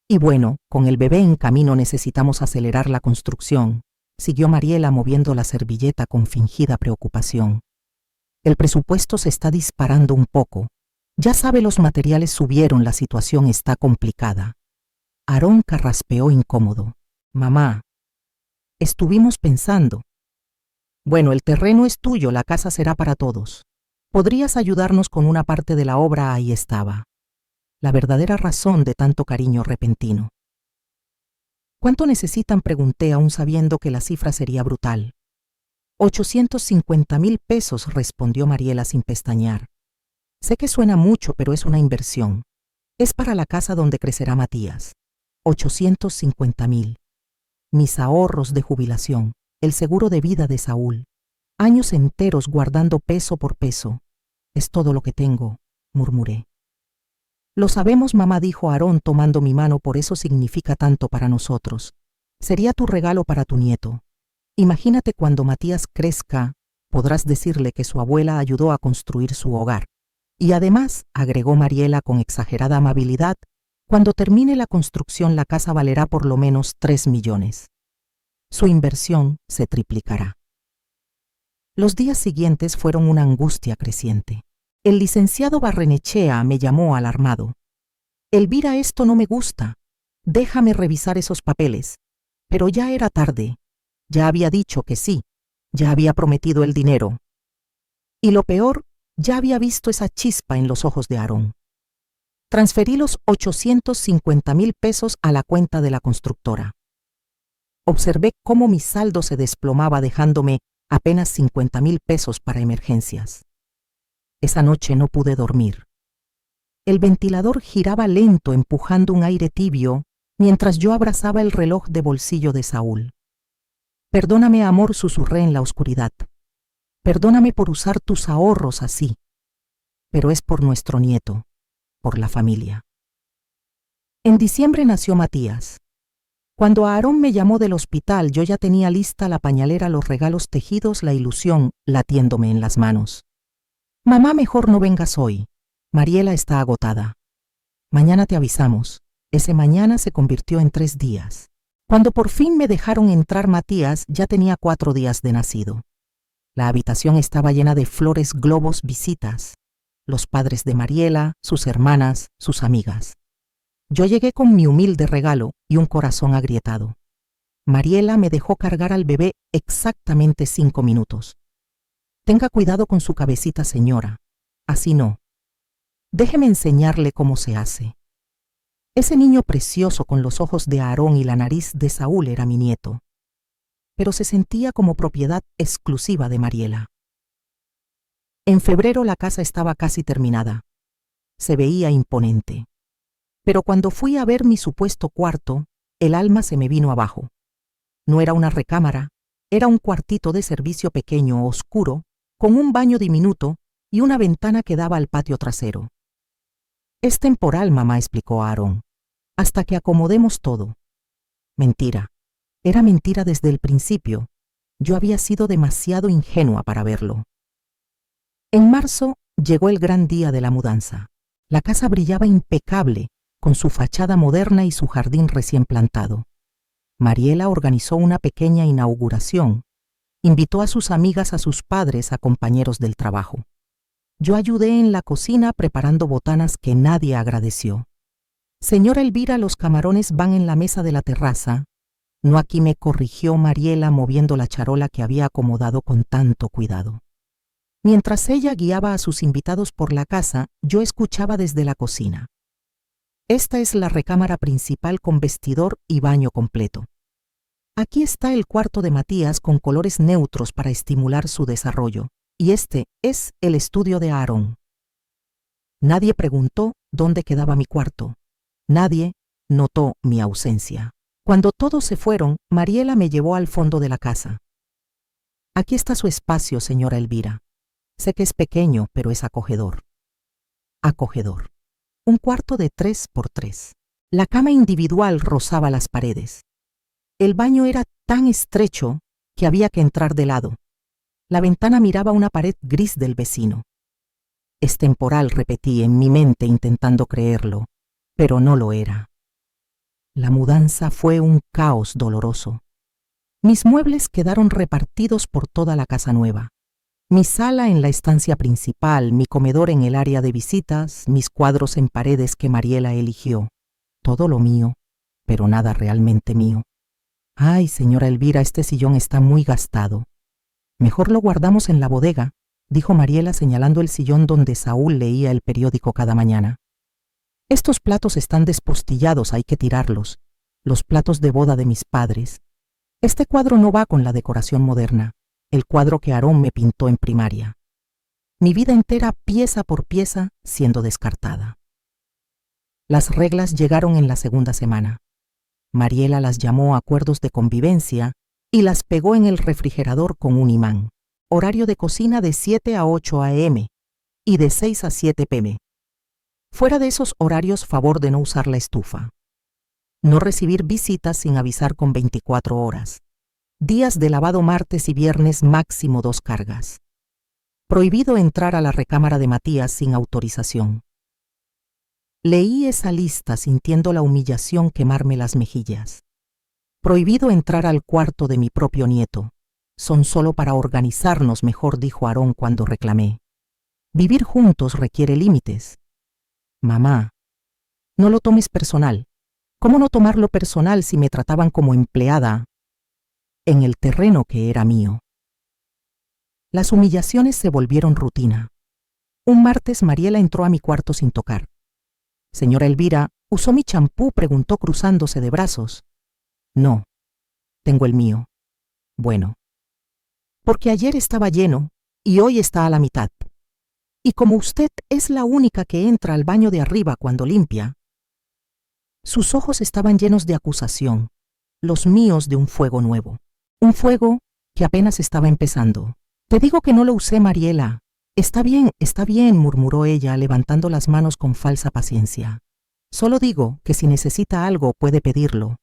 A: Y bueno, con el bebé en camino necesitamos acelerar la construcción, siguió Mariela moviendo la servilleta con fingida preocupación. El presupuesto se está disparando un poco. Ya sabe, los materiales subieron, la situación está complicada. Aarón carraspeó incómodo. Mamá, estuvimos pensando. Bueno, el terreno es tuyo, la casa será para todos. ¿Podrías ayudarnos con una parte de la obra? Ahí estaba la verdadera razón de tanto cariño repentino. ¿Cuánto necesitan?, pregunté, aún sabiendo que la cifra sería brutal. 850,000 pesos, respondió Mariela sin pestañear. Sé que suena mucho, pero es una inversión. Es para la casa donde crecerá Matías. 850,000. Mis ahorros de jubilación, el seguro de vida de Saúl. Años enteros guardando peso por peso. Es todo lo que tengo, murmuré. Lo sabemos, mamá, dijo Aarón tomando mi mano, por eso significa tanto para nosotros. Sería tu regalo para tu nieto. Imagínate cuando Matías crezca, podrás decirle que su abuela ayudó a construir su hogar. Y además, agregó Mariela con exagerada amabilidad, cuando termine la construcción la casa valerá por lo menos 3 millones. Su inversión se triplicará. Los días siguientes fueron una angustia creciente. El licenciado Barrenechea me llamó alarmado. Elvira, esto no me gusta. Déjame revisar esos papeles. Pero ya era tarde. Ya había dicho que sí. Ya había prometido el dinero. Y lo peor, ya había visto esa chispa en los ojos de Aarón. Transferí los 850,000 pesos a la cuenta de la constructora. Observé cómo mi saldo se desplomaba, dejándome apenas 50,000 pesos para emergencias. Esa noche no pude dormir. El ventilador giraba lento, empujando un aire tibio, mientras yo abrazaba el reloj de bolsillo de Saúl. Perdóname, amor, susurré en la oscuridad. Perdóname por usar tus ahorros así. Pero es por nuestro nieto, por la familia. En diciembre nació Matías. Cuando Aarón me llamó del hospital, yo ya tenía lista la pañalera, los regalos tejidos, la ilusión latiéndome en las manos. Mamá, mejor no vengas hoy. Mariela está agotada. Mañana te avisamos. Ese mañana se convirtió en 3 días. Cuando por fin me dejaron entrar, Matías ya tenía 4 días de nacido. La habitación estaba llena de flores, globos, visitas. Los padres de Mariela, sus hermanas, sus amigas. Yo llegué con mi humilde regalo y un corazón agrietado. Mariela me dejó cargar al bebé exactamente 5 minutos. Tenga cuidado con su cabecita, señora. Así no. Déjeme enseñarle cómo se hace. Ese niño precioso con los ojos de Aarón y la nariz de Saúl era mi nieto, pero se sentía como propiedad exclusiva de Mariela. En febrero la casa estaba casi terminada. Se veía imponente. Pero cuando fui a ver mi supuesto cuarto, el alma se me vino abajo. No era una recámara, era un cuartito de servicio pequeño, oscuro, con un baño diminuto y una ventana que daba al patio trasero. Es temporal, mamá, explicó Aarón, hasta que acomodemos todo. Mentira. Era mentira desde el principio. Yo había sido demasiado ingenua para verlo. En marzo llegó el gran día de la mudanza. La casa brillaba impecable, con su fachada moderna y su jardín recién plantado. Mariela organizó una pequeña inauguración. Invitó a sus amigas, a sus padres, a compañeros del trabajo. Yo ayudé en la cocina preparando botanas que nadie agradeció. Señora Elvira, los camarones van en la mesa de la terraza. No aquí, me corrigió Mariela moviendo la charola que había acomodado con tanto cuidado. Mientras ella guiaba a sus invitados por la casa, yo escuchaba desde la cocina. Esta es la recámara principal con vestidor y baño completo. Aquí está el cuarto de Matías con colores neutros para estimular su desarrollo, y este es el estudio de Aarón. Nadie preguntó dónde quedaba mi cuarto. Nadie notó mi ausencia. Cuando todos se fueron, Mariela me llevó al fondo de la casa. Aquí está su espacio, señora Elvira. Sé que es pequeño, pero es acogedor. Acogedor. Un cuarto de 3 por 3. La cama individual rozaba las paredes. El baño era tan estrecho que había que entrar de lado. La ventana miraba una pared gris del vecino. Es temporal, repetí en mi mente intentando creerlo, pero no lo era. La mudanza fue un caos doloroso. Mis muebles quedaron repartidos por toda la casa nueva. Mi sala en la estancia principal, mi comedor en el área de visitas, mis cuadros en paredes que Mariela eligió. Todo lo mío, pero nada realmente mío. Ay, señora Elvira, este sillón está muy gastado. Mejor lo guardamos en la bodega, dijo Mariela señalando el sillón donde Saúl leía el periódico cada mañana. Estos platos están despostillados, hay que tirarlos. Los platos de boda de mis padres. Este cuadro no va con la decoración moderna, el cuadro que Aarón me pintó en primaria. Mi vida entera, pieza por pieza, siendo descartada. Las reglas llegaron en la segunda semana. Mariela las llamó acuerdos de convivencia y las pegó en el refrigerador con un imán. Horario de cocina de 7 a 8 a.m. y de 6 a 7 p.m. Fuera de esos horarios, favor de no usar la estufa. No recibir visitas sin avisar con 24 horas. Días de lavado martes y viernes, máximo 2 cargas. Prohibido entrar a la recámara de Matías sin autorización. Leí esa lista sintiendo la humillación quemarme las mejillas. Prohibido entrar al cuarto de mi propio nieto. Son solo para organizarnos mejor, dijo Aarón cuando reclamé. Vivir juntos requiere límites. Mamá, no lo tomes personal. ¿Cómo no tomarlo personal si me trataban como empleada en el terreno que era mío? Las humillaciones se volvieron rutina. Un martes Mariela entró a mi cuarto sin tocar. Señora Elvira, ¿usó mi champú?, preguntó cruzándose de brazos. No, tengo el mío. Bueno, porque ayer estaba lleno y hoy está a la mitad. Y como usted es la única que entra al baño de arriba cuando limpia. Sus ojos estaban llenos de acusación, los míos de un fuego nuevo. Un fuego que apenas estaba empezando. Te digo que no lo usé, Mariela. Está bien, murmuró ella, levantando las manos con falsa paciencia. Solo digo que si necesita algo puede pedirlo.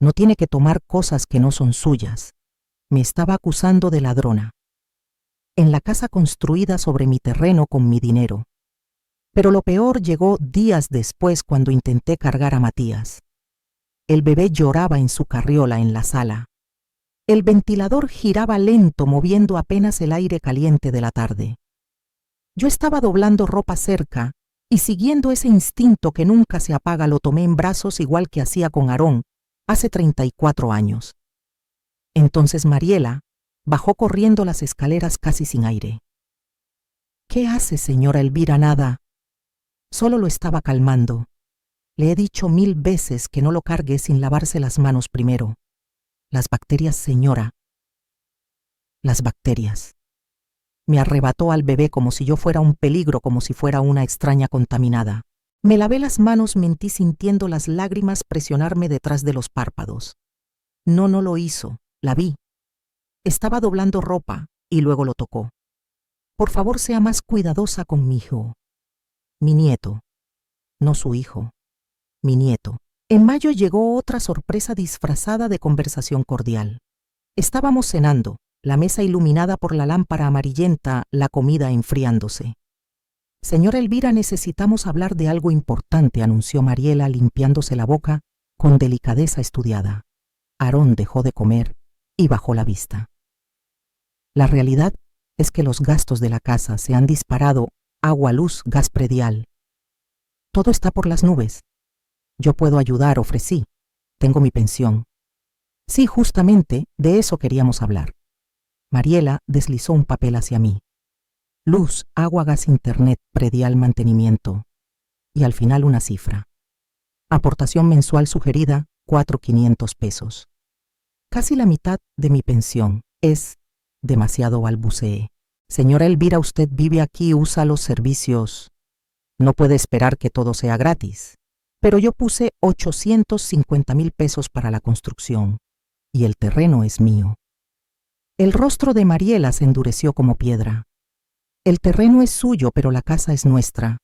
A: No tiene que tomar cosas que no son suyas. Me estaba acusando de ladrona. En la casa construida sobre mi terreno con mi dinero. Pero lo peor llegó días después cuando intenté cargar a Matías. El bebé lloraba en su carriola en la sala. El ventilador giraba lento, moviendo apenas el aire caliente de la tarde. Yo estaba doblando ropa cerca y siguiendo ese instinto que nunca se apaga, lo tomé en brazos igual que hacía con Aarón hace 34 años. Entonces Mariela bajó corriendo las escaleras casi sin aire. ¿Qué hace, señora Elvira? Nada. Solo lo estaba calmando. Le he dicho 1000 veces que no lo cargue sin lavarse las manos primero. Las bacterias, señora. Las bacterias. Me arrebató al bebé como si yo fuera un peligro, como si fuera una extraña contaminada. Me lavé las manos, mentí sintiendo las lágrimas presionarme detrás de los párpados. No lo hizo, la vi. Estaba doblando ropa y luego lo tocó. Por favor, sea más cuidadosa con mi hijo. Mi nieto. No su hijo. Mi nieto. En mayo llegó otra sorpresa disfrazada de conversación cordial. Estábamos cenando, la mesa iluminada por la lámpara amarillenta, la comida enfriándose. Señora Elvira, necesitamos hablar de algo importante, anunció Mariela limpiándose la boca con delicadeza estudiada. Aarón dejó de comer y bajó la vista. La realidad es que los gastos de la casa se han disparado, agua, luz, gas predial. Todo está por las nubes. Yo puedo ayudar, ofrecí. Tengo mi pensión. Sí, justamente, de eso queríamos hablar. Mariela deslizó un papel hacia mí. Luz, agua, gas, internet, predial, mantenimiento. Y al final una cifra. Aportación mensual sugerida, 4.500 pesos. Casi la mitad de mi pensión. Es demasiado, balbuceé. Señora Elvira, usted vive aquí, usa los servicios. No puede esperar que todo sea gratis. Pero yo puse 850.000 pesos para la construcción. Y el terreno es mío. El rostro de Mariela se endureció como piedra. El terreno es suyo, pero la casa es nuestra.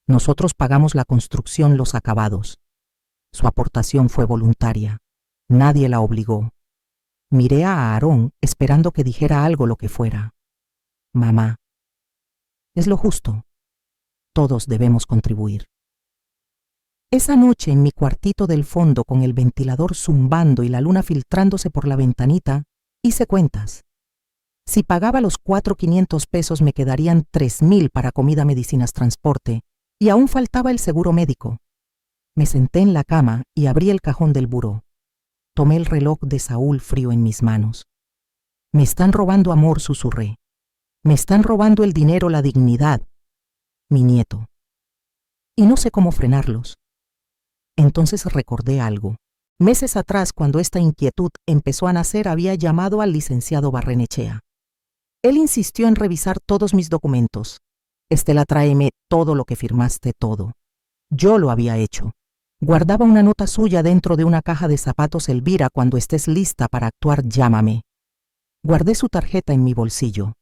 A: Nosotros pagamos la construcción, los acabados. Su aportación fue voluntaria. Nadie la obligó. Miré a Aarón esperando que dijera algo, lo que fuera. Mamá, es lo justo. Todos debemos contribuir. Esa noche en mi cuartito del fondo, con el ventilador zumbando y la luna filtrándose por la ventanita, hice cuentas. Si pagaba los 4.500 pesos me quedarían 3.000 para comida, medicinas, transporte, y aún faltaba el seguro médico. Me senté en la cama y abrí el cajón del buró. Tomé el reloj de Saúl frío en mis manos. Me están robando amor, susurré. Me están robando el dinero, la dignidad. Mi nieto. Y no sé cómo frenarlos. Entonces recordé algo. Meses atrás, cuando esta inquietud empezó a nacer, había llamado al licenciado Barrenechea. Él insistió en revisar todos mis documentos. Estela, tráeme todo lo que firmaste, todo. Yo lo había hecho. Guardaba una nota suya dentro de una caja de zapatos. Elvira, cuando estés lista para actuar, llámame. Guardé su tarjeta en mi bolsillo.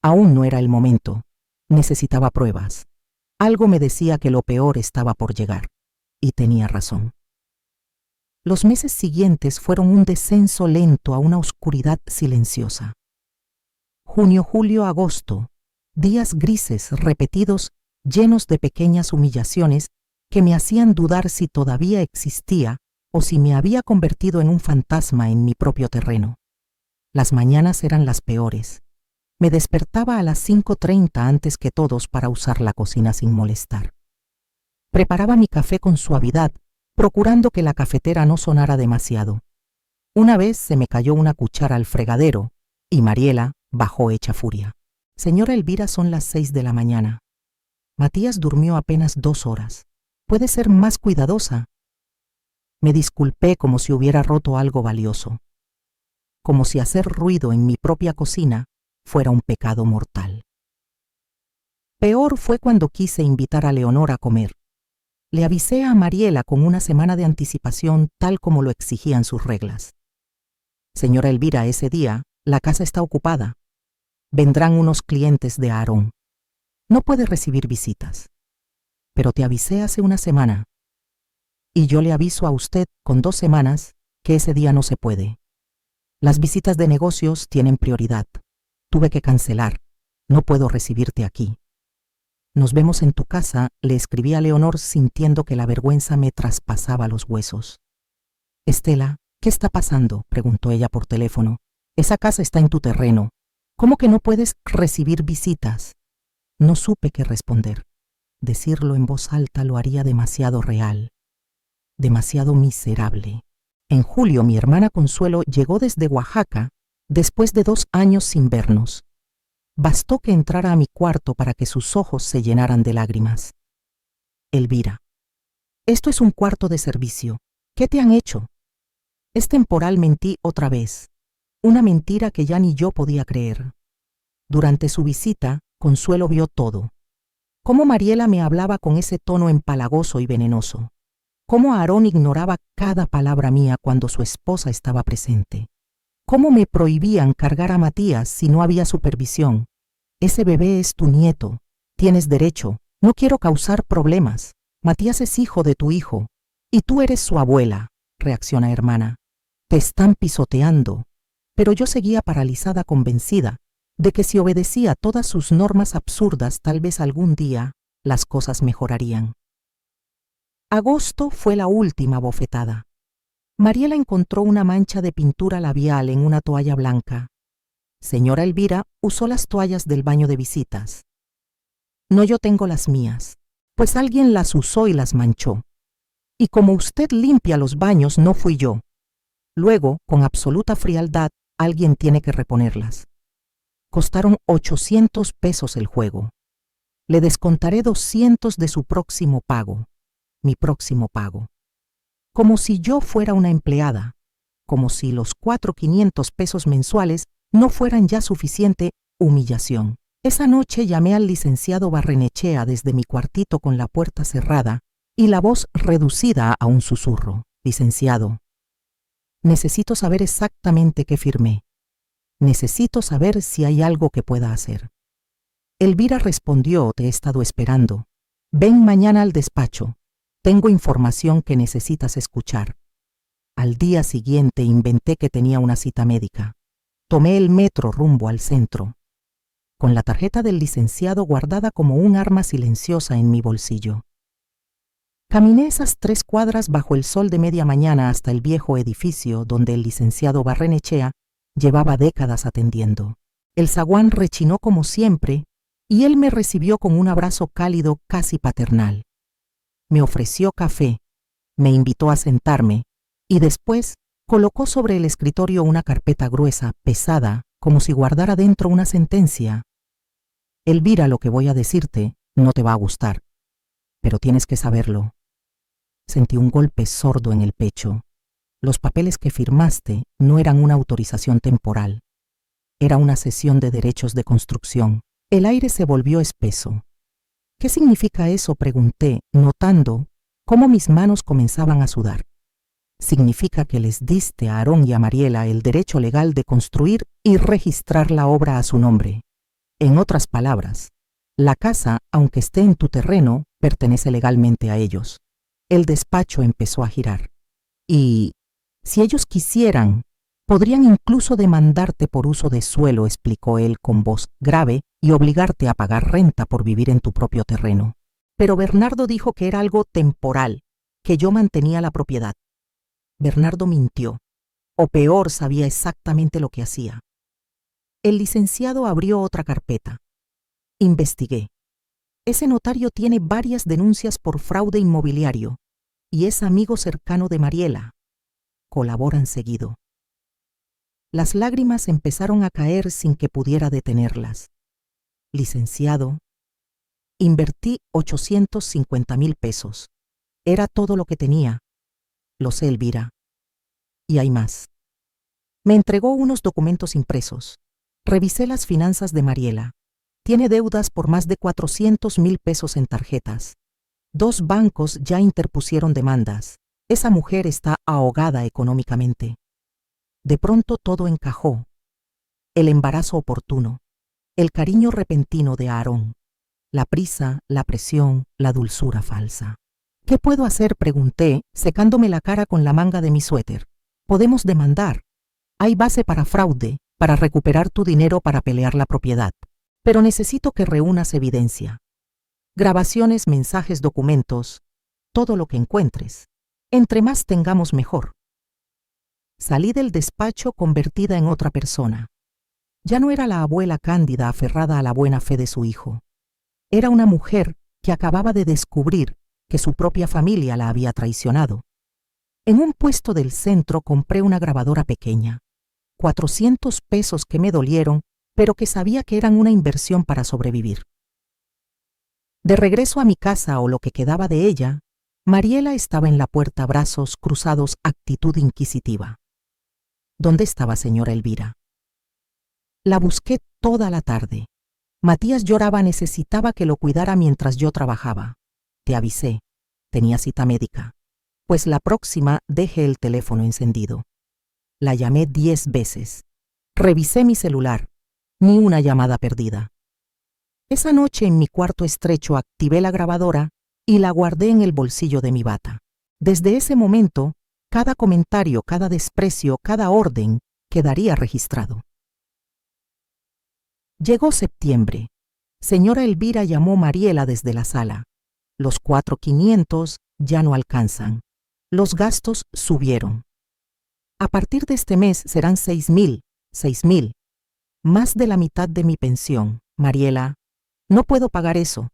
A: Aún no era el momento. Necesitaba pruebas. Algo me decía que lo peor estaba por llegar. Y tenía razón. Los meses siguientes fueron un descenso lento a una oscuridad silenciosa. Junio, julio, agosto. Días grises, repetidos, llenos de pequeñas humillaciones que me hacían dudar si todavía existía o si me había convertido en un fantasma en mi propio terreno. Las mañanas eran las peores. Me despertaba a las 5:30 antes que todos para usar la cocina sin molestar. Preparaba mi café con suavidad, procurando que la cafetera no sonara demasiado. Una vez se me cayó una cuchara al fregadero y Mariela bajó hecha furia. Señora Elvira, son las 6 de la mañana. Matías durmió apenas 2 horas. ¿Puede ser más cuidadosa? Me disculpé como si hubiera roto algo valioso. Como si hacer ruido en mi propia cocina fuera un pecado mortal. Peor fue cuando quise invitar a Leonor a comer. Le avisé a Mariela con una semana de anticipación, tal como lo exigían sus reglas. Señora Elvira, ese día la casa está ocupada. Vendrán unos clientes de Aarón. No puede recibir visitas. Pero te avisé hace una semana. Y yo le aviso a usted con 2 semanas que ese día no se puede. Las visitas de negocios tienen prioridad. Tuve que cancelar. No puedo recibirte aquí. Nos vemos en tu casa, le escribí a Leonor sintiendo que la vergüenza me traspasaba los huesos. Estela, ¿qué está pasando?, preguntó ella por teléfono. Esa casa está en tu terreno. ¿Cómo que no puedes recibir visitas? No supe qué responder. Decirlo en voz alta lo haría demasiado real, demasiado miserable. En julio mi hermana Consuelo llegó desde Oaxaca después de 2 años sin vernos. Bastó que entrara a mi cuarto para que sus ojos se llenaran de lágrimas. Elvira, esto es un cuarto de servicio. ¿Qué te han hecho? Es temporal, mentí otra vez. Una mentira que ya ni yo podía creer. Durante su visita, Consuelo vio todo. Cómo Mariela me hablaba con ese tono empalagoso y venenoso. Cómo Aarón ignoraba cada palabra mía cuando su esposa estaba presente. Cómo me prohibían cargar a Matías si no había supervisión. Ese bebé es tu nieto. Tienes derecho. No quiero causar problemas. Matías es hijo de tu hijo. Y tú eres su abuela, reacciona hermana. Te están pisoteando. Pero yo seguía paralizada, convencida de que si obedecía todas sus normas absurdas, tal vez algún día las cosas mejorarían. Agosto fue la última bofetada. Mariela encontró una mancha de pintura labial en una toalla blanca. Señora Elvira usó las toallas del baño de visitas. No, yo tengo las mías, pues alguien las usó y las manchó. Y como usted limpia los baños, no fui yo. Luego, con absoluta frialdad, alguien tiene que reponerlas. Costaron 800 pesos el juego. Le descontaré 200 de su próximo pago, mi próximo pago. Como si yo fuera una empleada, como si los 4,500 pesos mensuales no fueran ya suficiente humillación. Esa noche llamé al licenciado Barrenechea desde mi cuartito con la puerta cerrada y la voz reducida a un susurro. Licenciado, necesito saber exactamente qué firmé. Necesito saber si hay algo que pueda hacer. Elvira respondió: te he estado esperando. Ven mañana al despacho. Tengo información que necesitas escuchar. Al día siguiente inventé que tenía una cita médica. Tomé el metro rumbo al centro, con la tarjeta del licenciado guardada como un arma silenciosa en mi bolsillo. Caminé esas 3 cuadras bajo el sol de media mañana hasta el viejo edificio donde el licenciado Barrenechea llevaba décadas atendiendo. El zaguán rechinó como siempre y él me recibió con un abrazo cálido casi paternal. Me ofreció café, me invitó a sentarme y después colocó sobre el escritorio una carpeta gruesa, pesada, como si guardara dentro una sentencia. Elvira, lo que voy a decirte no te va a gustar, pero tienes que saberlo. Sentí un golpe sordo en el pecho. Los papeles que firmaste no eran una autorización temporal. Era una cesión de derechos de construcción. El aire se volvió espeso. ¿Qué significa eso?, pregunté, notando cómo mis manos comenzaban a sudar. Significa que les diste a Aarón y a Mariela el derecho legal de construir y registrar la obra a su nombre. En otras palabras, la casa, aunque esté en tu terreno, pertenece legalmente a ellos. El despacho empezó a girar. Y, si ellos quisieran, podrían incluso demandarte por uso de suelo, explicó él con voz grave, y obligarte a pagar renta por vivir en tu propio terreno. Pero Bernardo dijo que era algo temporal, que yo mantenía la propiedad. Bernardo mintió, o peor, sabía exactamente lo que hacía. El licenciado abrió otra carpeta. Investigué. Ese notario tiene varias denuncias por fraude inmobiliario y es amigo cercano de Mariela. Colaboran seguido. Las lágrimas empezaron a caer sin que pudiera detenerlas. Licenciado, invertí 850,000 pesos. Era todo lo que tenía. Lo sé, Elvira. Y hay más. Me entregó unos documentos impresos. Revisé las finanzas de Mariela. Tiene deudas por más de 400,000 pesos en tarjetas. 2 bancos ya interpusieron demandas. Esa mujer está ahogada económicamente. De pronto todo encajó. El embarazo oportuno, el cariño repentino de Aarón, la prisa, la presión, la dulzura falsa. ¿Qué puedo hacer?, pregunté, secándome la cara con la manga de mi suéter. Podemos demandar. Hay base para fraude, para recuperar tu dinero, para pelear la propiedad. Pero necesito que reúnas evidencia. Grabaciones, mensajes, documentos, todo lo que encuentres. Entre más tengamos, mejor. Salí del despacho convertida en otra persona. Ya no era la abuela cándida aferrada a la buena fe de su hijo. Era una mujer que acababa de descubrir que su propia familia la había traicionado. En un puesto del centro compré una grabadora pequeña. 400 pesos que me dolieron, pero que sabía que eran una inversión para sobrevivir. De regreso a mi casa, o lo que quedaba de ella, Mariela estaba en la puerta, brazos cruzados, actitud inquisitiva. ¿Dónde estaba, señora Elvira? La busqué toda la tarde. Matías lloraba, necesitaba que lo cuidara mientras yo trabajaba. Te avisé, tenía cita médica. Pues la próxima deje el teléfono encendido. La llamé 10 veces. Revisé mi celular. Ni una llamada perdida. Esa noche en mi cuarto estrecho activé la grabadora y la guardé en el bolsillo de mi bata. Desde ese momento, cada comentario, cada desprecio, cada orden quedaría registrado. Llegó septiembre. Señora Elvira llamó Mariela desde la sala. Los 4,500 ya no alcanzan. Los gastos subieron. A partir de este mes serán 6,000. Más de la mitad de mi pensión. Mariela, no puedo pagar eso.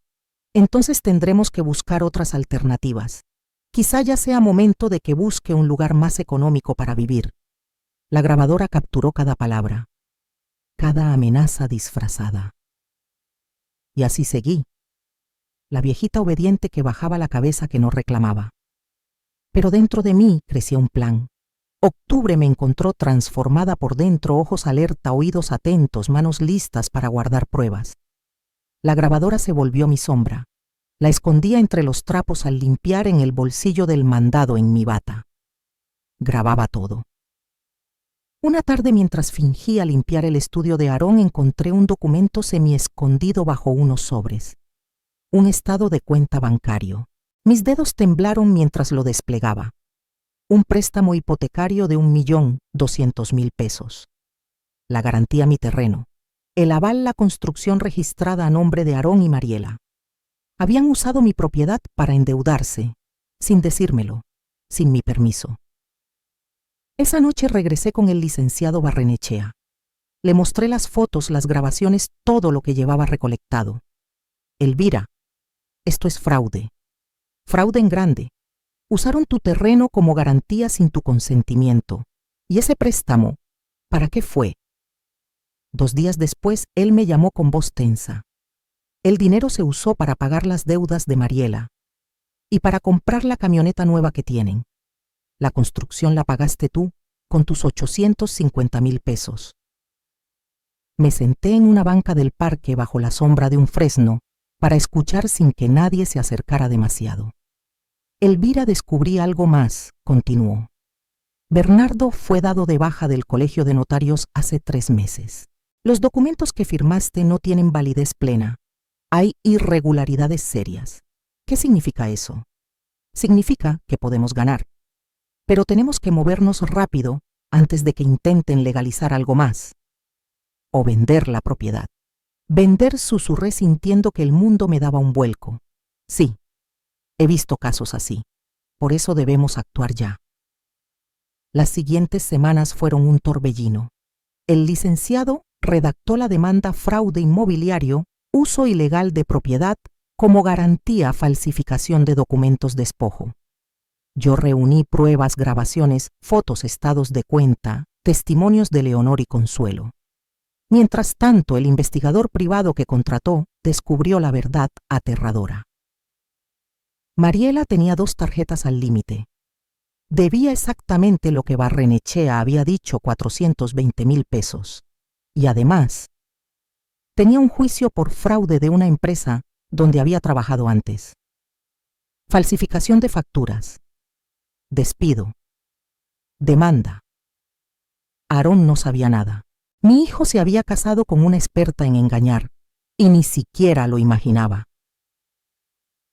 A: Entonces tendremos que buscar otras alternativas. Quizá ya sea momento de que busque un lugar más económico para vivir. La grabadora capturó cada palabra, cada amenaza disfrazada. Y así seguí, la viejita obediente que bajaba la cabeza que no reclamaba. Pero dentro de mí crecía un plan. Octubre me encontró transformada por dentro, ojos alerta, oídos atentos, manos listas para guardar pruebas. La grabadora se volvió mi sombra. La escondía entre los trapos al limpiar en el bolsillo del mandado en mi bata. Grababa todo. Una tarde, mientras fingía limpiar el estudio de Aarón, encontré un documento semi-escondido bajo unos sobres. Un estado de cuenta bancario. Mis dedos temblaron mientras lo desplegaba. Un préstamo hipotecario de 1.200.000 pesos. La garantía mi terreno. El aval la construcción registrada a nombre de Aarón y Mariela. Habían usado mi propiedad para endeudarse, sin decírmelo, sin mi permiso. Esa noche regresé con el licenciado Barrenechea. Le mostré las fotos, las grabaciones, todo lo que llevaba recolectado. Elvira, esto es fraude. Fraude en grande. Usaron tu terreno como garantía sin tu consentimiento. ¿Y ese préstamo, para qué fue? 2 días después, él me llamó con voz tensa. El dinero se usó para pagar las deudas de Mariela y para comprar la camioneta nueva que tienen. La construcción la pagaste tú con tus 850.000 pesos. Me senté en una banca del parque bajo la sombra de un fresno para escuchar sin que nadie se acercara demasiado. Elvira, descubrí algo más, continuó. Bernardo fue dado de baja del colegio de notarios hace 3 meses. Los documentos que firmaste no tienen validez plena. Hay irregularidades serias. ¿Qué significa eso? Significa que podemos ganar. Pero tenemos que movernos rápido antes de que intenten legalizar algo más. O vender la propiedad. Vender, susurré sintiendo que el mundo me daba un vuelco. Sí, he visto casos así. Por eso debemos actuar ya. Las siguientes semanas fueron un torbellino. El licenciado redactó la demanda fraude inmobiliario, uso ilegal de propiedad, como garantía falsificación de documentos despojo. Yo reuní pruebas, grabaciones, fotos, estados de cuenta, testimonios de Leonor y Consuelo. Mientras tanto, el investigador privado que contrató descubrió la verdad aterradora. Mariela tenía 2 tarjetas al límite. Debía exactamente lo que Barrenechea había dicho, 420.000 pesos. Y además, tenía un juicio por fraude de una empresa donde había trabajado antes. Falsificación de facturas. Despido. Demanda. Aarón no sabía nada. Mi hijo se había casado con una experta en engañar y ni siquiera lo imaginaba.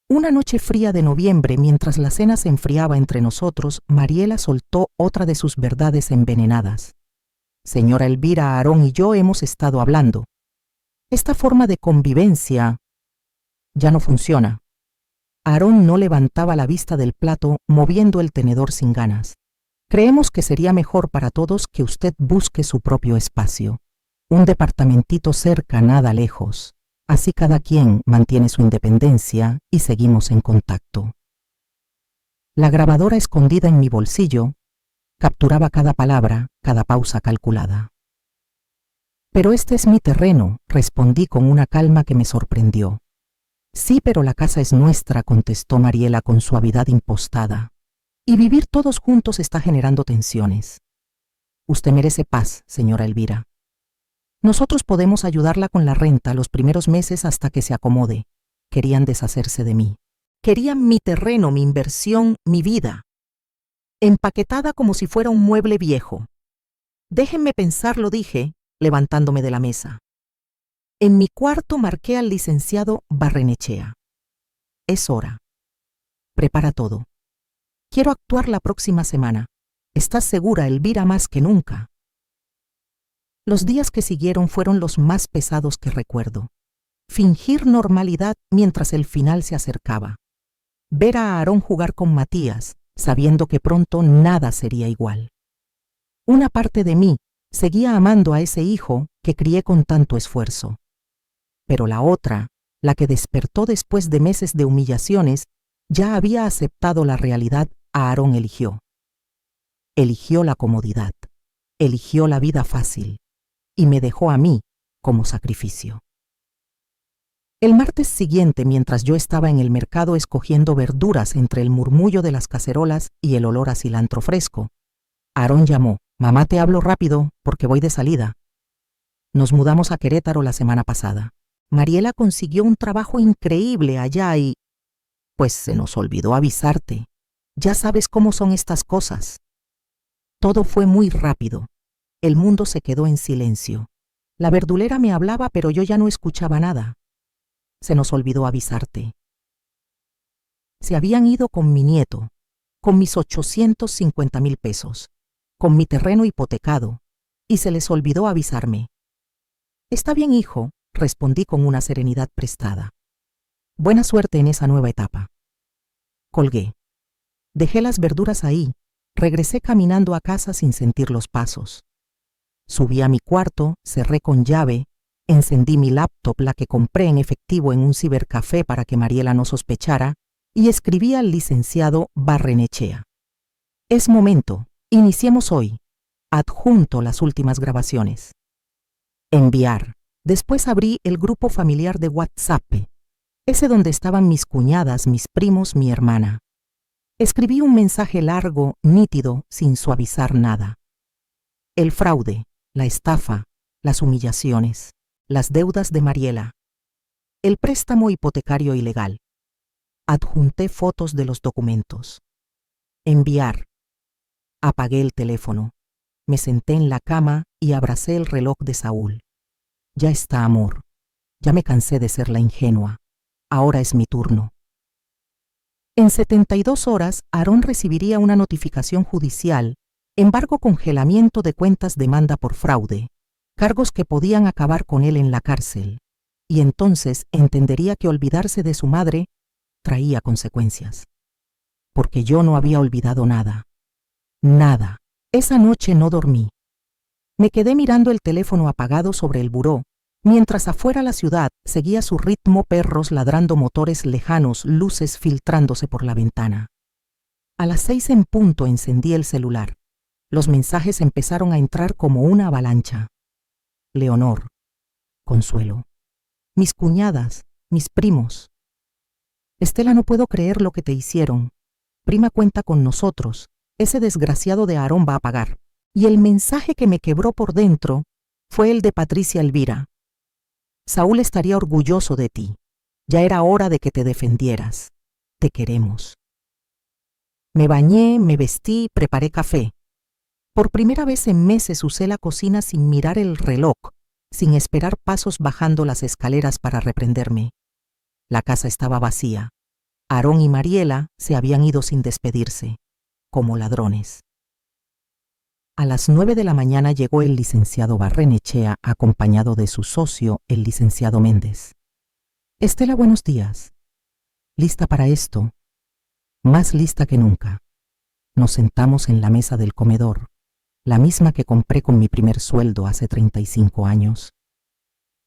A: Una noche fría de noviembre, mientras la cena se enfriaba entre nosotros, Mariela soltó otra de sus verdades envenenadas. Señora Elvira, Aarón y yo hemos estado hablando. Esta forma de convivencia ya no funciona. Aarón no levantaba la vista del plato, moviendo el tenedor sin ganas. Creemos que sería mejor para todos que usted busque su propio espacio. Un departamentito cerca, nada lejos. Así cada quien mantiene su independencia y seguimos en contacto. La grabadora escondida en mi bolsillo capturaba cada palabra, cada pausa calculada. Pero este es mi terreno, respondí con una calma que me sorprendió. Sí, pero la casa es nuestra, contestó Mariela con suavidad impostada. Y vivir todos juntos está generando tensiones. Usted merece paz, señora Elvira. Nosotros podemos ayudarla con la renta los primeros meses hasta que se acomode. Querían deshacerse de mí. Querían mi terreno, mi inversión, mi vida. Empaquetada como si fuera un mueble viejo. Déjenme pensarlo, dije, levantándome de la mesa. En mi cuarto marqué al licenciado Barrenechea. Es hora. Prepara todo. Quiero actuar la próxima semana. ¿Estás segura, Elvira, más que nunca? Los días que siguieron fueron los más pesados que recuerdo. Fingir normalidad mientras el final se acercaba. Ver a Aarón jugar con Matías, sabiendo que pronto nada sería igual. Una parte de mí seguía amando a ese hijo que crié con tanto esfuerzo. Pero la otra, la que despertó después de meses de humillaciones, ya había aceptado la realidad. Aarón eligió. Eligió la comodidad. eligió la vida fácil y me dejó a mí como sacrificio. El martes siguiente, mientras yo estaba en el mercado escogiendo verduras entre el murmullo de las cacerolas y el olor a cilantro fresco, Aarón llamó. «Mamá, te hablo rápido porque voy de salida». Nos mudamos a Querétaro la semana pasada. Mariela consiguió un trabajo increíble allá y... Pues se nos olvidó avisarte. Ya sabes cómo son estas cosas. Todo fue muy rápido. El mundo se quedó en silencio. La verdulera me hablaba, pero yo ya no escuchaba nada. Se nos olvidó avisarte. Se habían ido con mi nieto, con mis 850,000 pesos, con mi terreno hipotecado, y se les olvidó avisarme. «Está bien, hijo», respondí con una serenidad prestada. «Buena suerte en esa nueva etapa». Colgué. Dejé las verduras ahí. Regresé caminando a casa sin sentir los pasos. Subí a mi cuarto, cerré con llave, encendí mi laptop, la que compré en efectivo en un cibercafé para que Mariela no sospechara, y escribí al licenciado Barrenechea. «Es momento, iniciemos hoy. Adjunto las últimas grabaciones». Enviar. Después abrí el grupo familiar de WhatsApp, ese donde estaban mis cuñadas, mis primos, mi hermana. Escribí un mensaje largo, nítido, sin suavizar nada. El fraude, la estafa, las humillaciones, las deudas de Mariela, el préstamo hipotecario ilegal. Adjunté fotos de los documentos. Enviar. Apagué el teléfono. Me senté en la cama y abracé el reloj de Saúl. Ya está, amor. Ya me cansé de ser la ingenua. Ahora es mi turno. En 72 horas, Aarón recibiría una notificación judicial, embargo, congelamiento de cuentas, demanda por fraude, cargos que podían acabar con él en la cárcel, y entonces entendería que olvidarse de su madre traía consecuencias. Porque yo no había olvidado nada. Nada. Esa noche no dormí. Me quedé mirando el teléfono apagado sobre el buró, mientras afuera la ciudad seguía su ritmo, perros ladrando, motores lejanos, luces filtrándose por la ventana. A las 6 en punto encendí el celular. Los mensajes empezaron a entrar como una avalancha. Leonor, Consuelo, mis cuñadas, mis primos. Estela, no puedo creer lo que te hicieron. Prima, cuenta con nosotros. Ese desgraciado de Aarón va a pagar. Y el mensaje que me quebró por dentro fue el de Patricia Elvira. Saúl estaría orgulloso de ti. Ya era hora de que te defendieras. Te queremos. Me bañé, me vestí, preparé café. Por primera vez en meses usé la cocina sin mirar el reloj, sin esperar pasos bajando las escaleras para reprenderme. La casa estaba vacía. Aarón y Mariela se habían ido sin despedirse, como ladrones. A las 9 de la mañana llegó el licenciado Barrenechea acompañado de su socio, el licenciado Méndez. Estela, buenos días. ¿Lista para esto? Más lista que nunca. Nos sentamos en la mesa del comedor, la misma que compré con mi primer sueldo hace 35 años.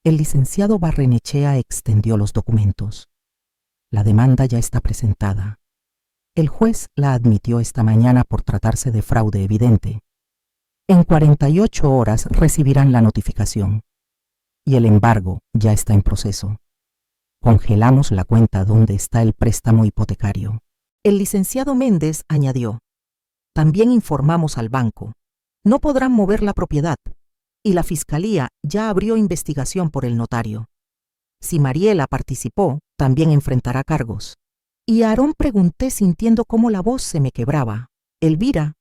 A: El licenciado Barrenechea extendió los documentos. La demanda ya está presentada. El juez la admitió esta mañana por tratarse de fraude evidente. En 48 horas recibirán la notificación. Y el embargo ya está en proceso. Congelamos la cuenta donde está el préstamo hipotecario. El licenciado Méndez añadió: también informamos al banco. No podrán mover la propiedad. Y la fiscalía ya abrió investigación por el notario. Si Mariela participó, también enfrentará cargos. Y a Aarón pregunté sintiendo cómo la voz se me quebraba. Elvira,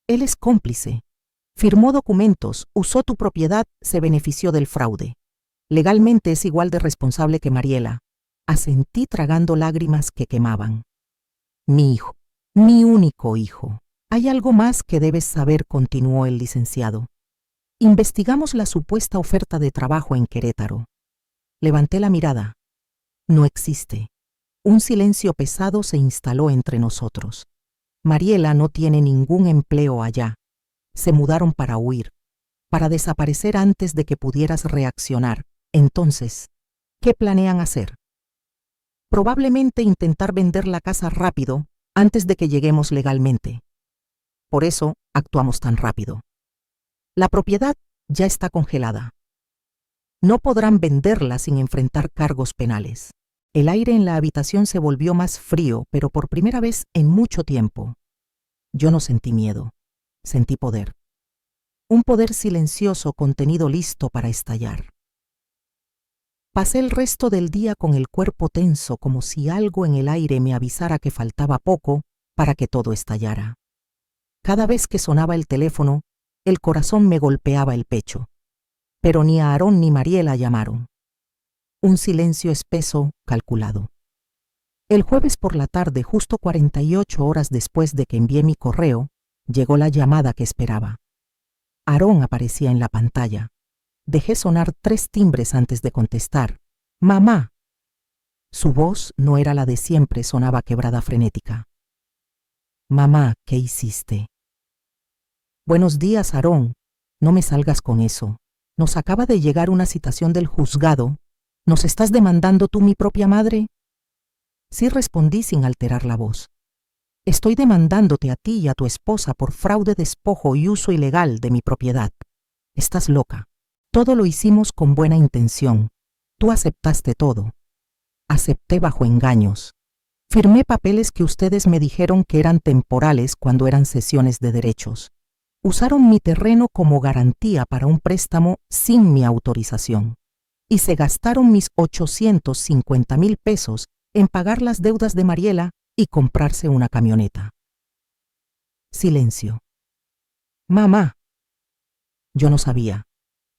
A: él es cómplice. Firmó documentos, usó tu propiedad, se benefició del fraude. Legalmente es igual de responsable que Mariela. Asentí tragando lágrimas que quemaban. Mi hijo, mi único hijo. Hay algo más que debes saber, continuó el licenciado. Investigamos la supuesta oferta de trabajo en Querétaro. Levanté la mirada. No existe. Un silencio pesado se instaló entre nosotros. Mariela no tiene ningún empleo allá. Se mudaron para huir, para desaparecer antes de que pudieras reaccionar. Entonces, ¿qué planean hacer? Probablemente intentar vender la casa rápido antes de que lleguemos legalmente. Por eso actuamos tan rápido. La propiedad ya está congelada. No podrán venderla sin enfrentar cargos penales. El aire en la habitación se volvió más frío, pero por primera vez en mucho tiempo. Yo no sentí miedo, sentí poder. Un poder silencioso contenido listo para estallar. Pasé el resto del día con el cuerpo tenso como si algo en el aire me avisara que faltaba poco para que todo estallara. Cada vez que sonaba el teléfono, el corazón me golpeaba el pecho. Pero ni Aarón ni Mariela llamaron. Un silencio espeso, calculado. El jueves por la tarde, justo 48 horas después de que envié mi correo, llegó la llamada que esperaba. Aarón aparecía en la pantalla. Dejé sonar 3 timbres antes de contestar. ¡Mamá! Su voz no era la de siempre, sonaba quebrada, frenética. Mamá, ¿qué hiciste? Buenos días, Aarón. No me salgas con eso. Nos acaba de llegar una citación del juzgado. ¿Nos estás demandando tú, mi propia madre? Sí, respondí sin alterar la voz. Estoy demandándote a ti y a tu esposa por fraude, despojo y uso ilegal de mi propiedad. Estás loca. Todo lo hicimos con buena intención. Tú aceptaste todo. Acepté bajo engaños. Firmé papeles que ustedes me dijeron que eran temporales cuando eran cesiones de derechos. Usaron mi terreno como garantía para un préstamo sin mi autorización. Y se gastaron mis 850,000 pesos en pagar las deudas de Mariela y comprarse una camioneta. Silencio. Mamá. Yo no sabía.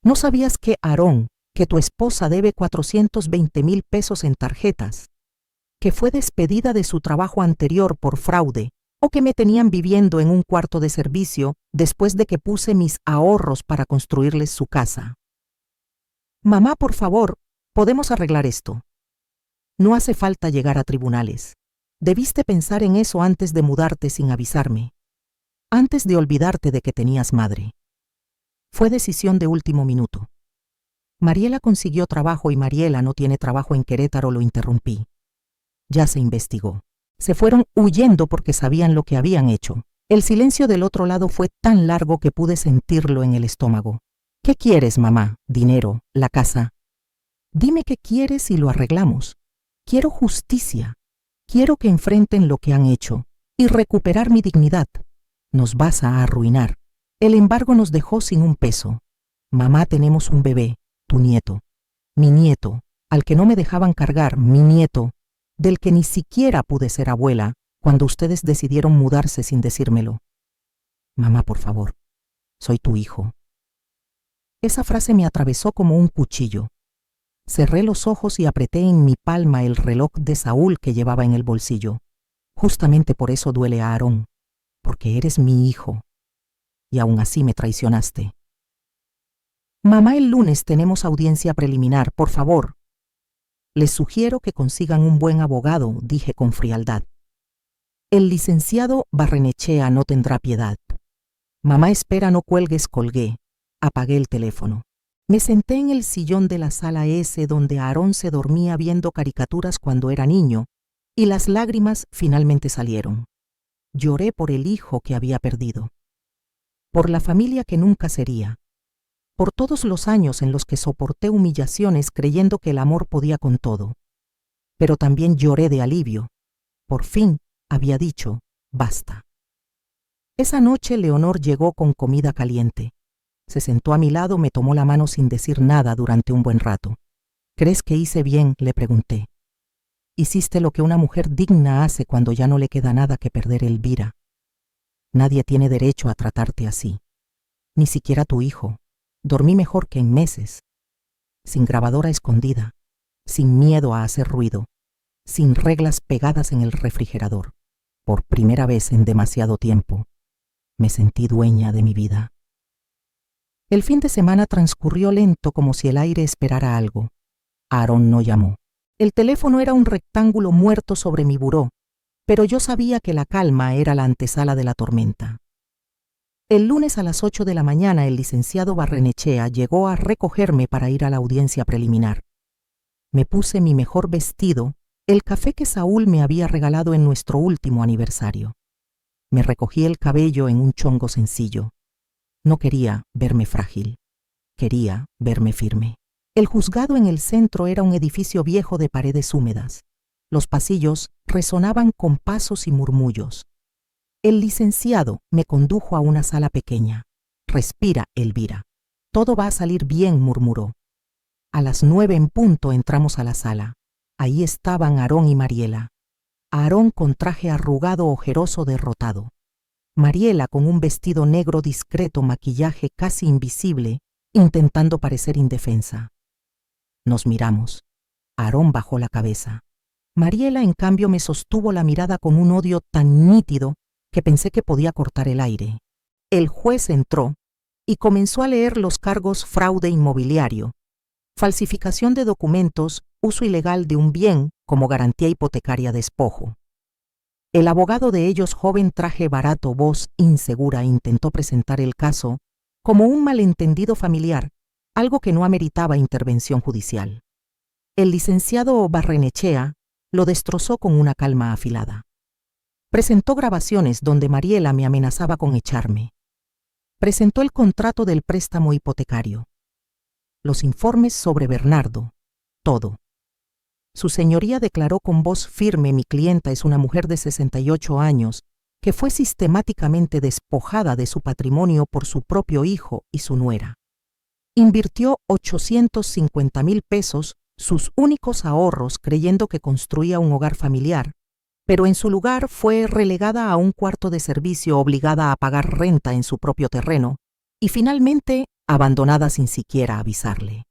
A: ¿No sabías que Aarón, que tu esposa debe 420,000 pesos en tarjetas, que fue despedida de su trabajo anterior por fraude, o que me tenían viviendo en un cuarto de servicio después de que puse mis ahorros para construirles su casa? Mamá, por favor, podemos arreglar esto. No hace falta llegar a tribunales. Debiste pensar en eso antes de mudarte sin avisarme, antes de olvidarte de que tenías madre. Fue decisión de último minuto. Mariela consiguió trabajo y Mariela no tiene trabajo en Querétaro, lo interrumpí. Ya se investigó. Se fueron huyendo porque sabían lo que habían hecho. El silencio del otro lado fue tan largo que pude sentirlo en el estómago. ¿Qué quieres, mamá? ¿Dinero? ¿La casa? Dime qué quieres y lo arreglamos. Quiero justicia. Quiero que enfrenten lo que han hecho y recuperar mi dignidad. Nos vas a arruinar. El embargo nos dejó sin un peso. Mamá, tenemos un bebé, tu nieto. Mi nieto, al que no me dejaban cargar, mi nieto, del que ni siquiera pude ser abuela cuando ustedes decidieron mudarse sin decírmelo. Mamá, por favor, soy tu hijo. Esa frase me atravesó como un cuchillo. Cerré los ojos y apreté en mi palma el reloj de Saúl que llevaba en el bolsillo. Justamente por eso duele a Aarón, porque eres mi hijo. Y aún así me traicionaste. Mamá, el lunes tenemos audiencia preliminar, por favor. Les sugiero que consigan un buen abogado, dije con frialdad. El licenciado Barrenechea no tendrá piedad. Mamá, espera, no cuelgues, colgué. Apagué el teléfono. Me senté en el sillón de la sala S donde Aarón se dormía viendo caricaturas cuando era niño, y las lágrimas finalmente salieron. Lloré por el hijo que había perdido, por la familia que nunca sería, por todos los años en los que soporté humillaciones creyendo que el amor podía con todo. Pero también lloré de alivio. Por fin había dicho, basta. Esa noche Leonor llegó con comida caliente. Se sentó a mi lado, me tomó la mano sin decir nada durante un buen rato. ¿Crees que hice bien?, le pregunté. Hiciste lo que una mujer digna hace cuando ya no le queda nada que perder, Elvira. Nadie tiene derecho a tratarte así. Ni siquiera tu hijo. Dormí mejor que en meses. Sin grabadora escondida, sin miedo a hacer ruido, sin reglas pegadas en el refrigerador. Por primera vez en demasiado tiempo, me sentí dueña de mi vida. El fin de semana transcurrió lento, como si el aire esperara algo. Aarón no llamó. El teléfono era un rectángulo muerto sobre mi buró, pero yo sabía que la calma era la antesala de la tormenta. El lunes a las 8 de la mañana el licenciado Barrenechea llegó a recogerme para ir a la audiencia preliminar. Me puse mi mejor vestido, el café que Saúl me había regalado en nuestro último aniversario. Me recogí el cabello en un chongo sencillo. No quería verme frágil. Quería verme firme. El juzgado en el centro era un edificio viejo de paredes húmedas. Los pasillos resonaban con pasos y murmullos. El licenciado me condujo a una sala pequeña. Respira, Elvira. Todo va a salir bien, murmuró. A las 9 en punto entramos a la sala. Ahí estaban Aarón y Mariela. Aarón con traje arrugado, ojeroso, derrotado. Mariela con un vestido negro discreto, maquillaje casi invisible, intentando parecer indefensa. Nos miramos. Aarón bajó la cabeza. Mariela, en cambio, me sostuvo la mirada con un odio tan nítido que pensé que podía cortar el aire. El juez entró y comenzó a leer los cargos: fraude inmobiliario, falsificación de documentos, uso ilegal de un bien como garantía hipotecaria, despojo. El abogado de ellos, joven, traje barato, voz insegura, intentó presentar el caso como un malentendido familiar, algo que no ameritaba intervención judicial. El licenciado Barrenechea lo destrozó con una calma afilada. Presentó grabaciones donde Mariela me amenazaba con echarme. Presentó el contrato del préstamo hipotecario, los informes sobre Bernardo, todo. Su señoría declaró con voz firme: mi clienta es una mujer de 68 años que fue sistemáticamente despojada de su patrimonio por su propio hijo y su nuera. Invirtió 850,000 pesos, sus únicos ahorros, creyendo que construía un hogar familiar, pero en su lugar fue relegada a un cuarto de servicio, obligada a pagar renta en su propio terreno y finalmente abandonada sin siquiera avisarle.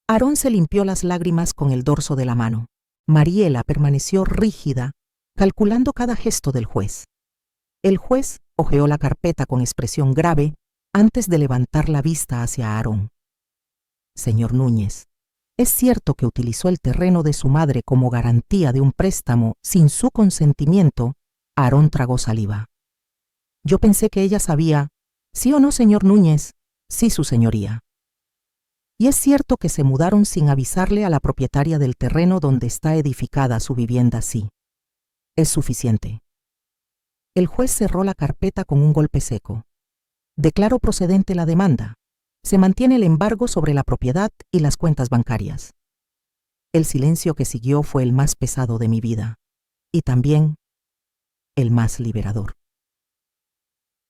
A: Aarón se limpió las lágrimas con el dorso de la mano. Mariela permaneció rígida, calculando cada gesto del juez. El juez hojeó la carpeta con expresión grave antes de levantar la vista hacia Aarón. Señor Núñez, ¿es cierto que utilizó el terreno de su madre como garantía de un préstamo sin su consentimiento? Aarón tragó saliva. Yo pensé que ella sabía. ¿Sí o no, señor Núñez? Sí, su señoría. ¿Y es cierto que se mudaron sin avisarle a la propietaria del terreno donde está edificada su vivienda? Sí. Es suficiente. El juez cerró la carpeta con un golpe seco. Declaro procedente la demanda. Se mantiene el embargo sobre la propiedad y las cuentas bancarias. El silencio que siguió fue el más pesado de mi vida y también el más liberador.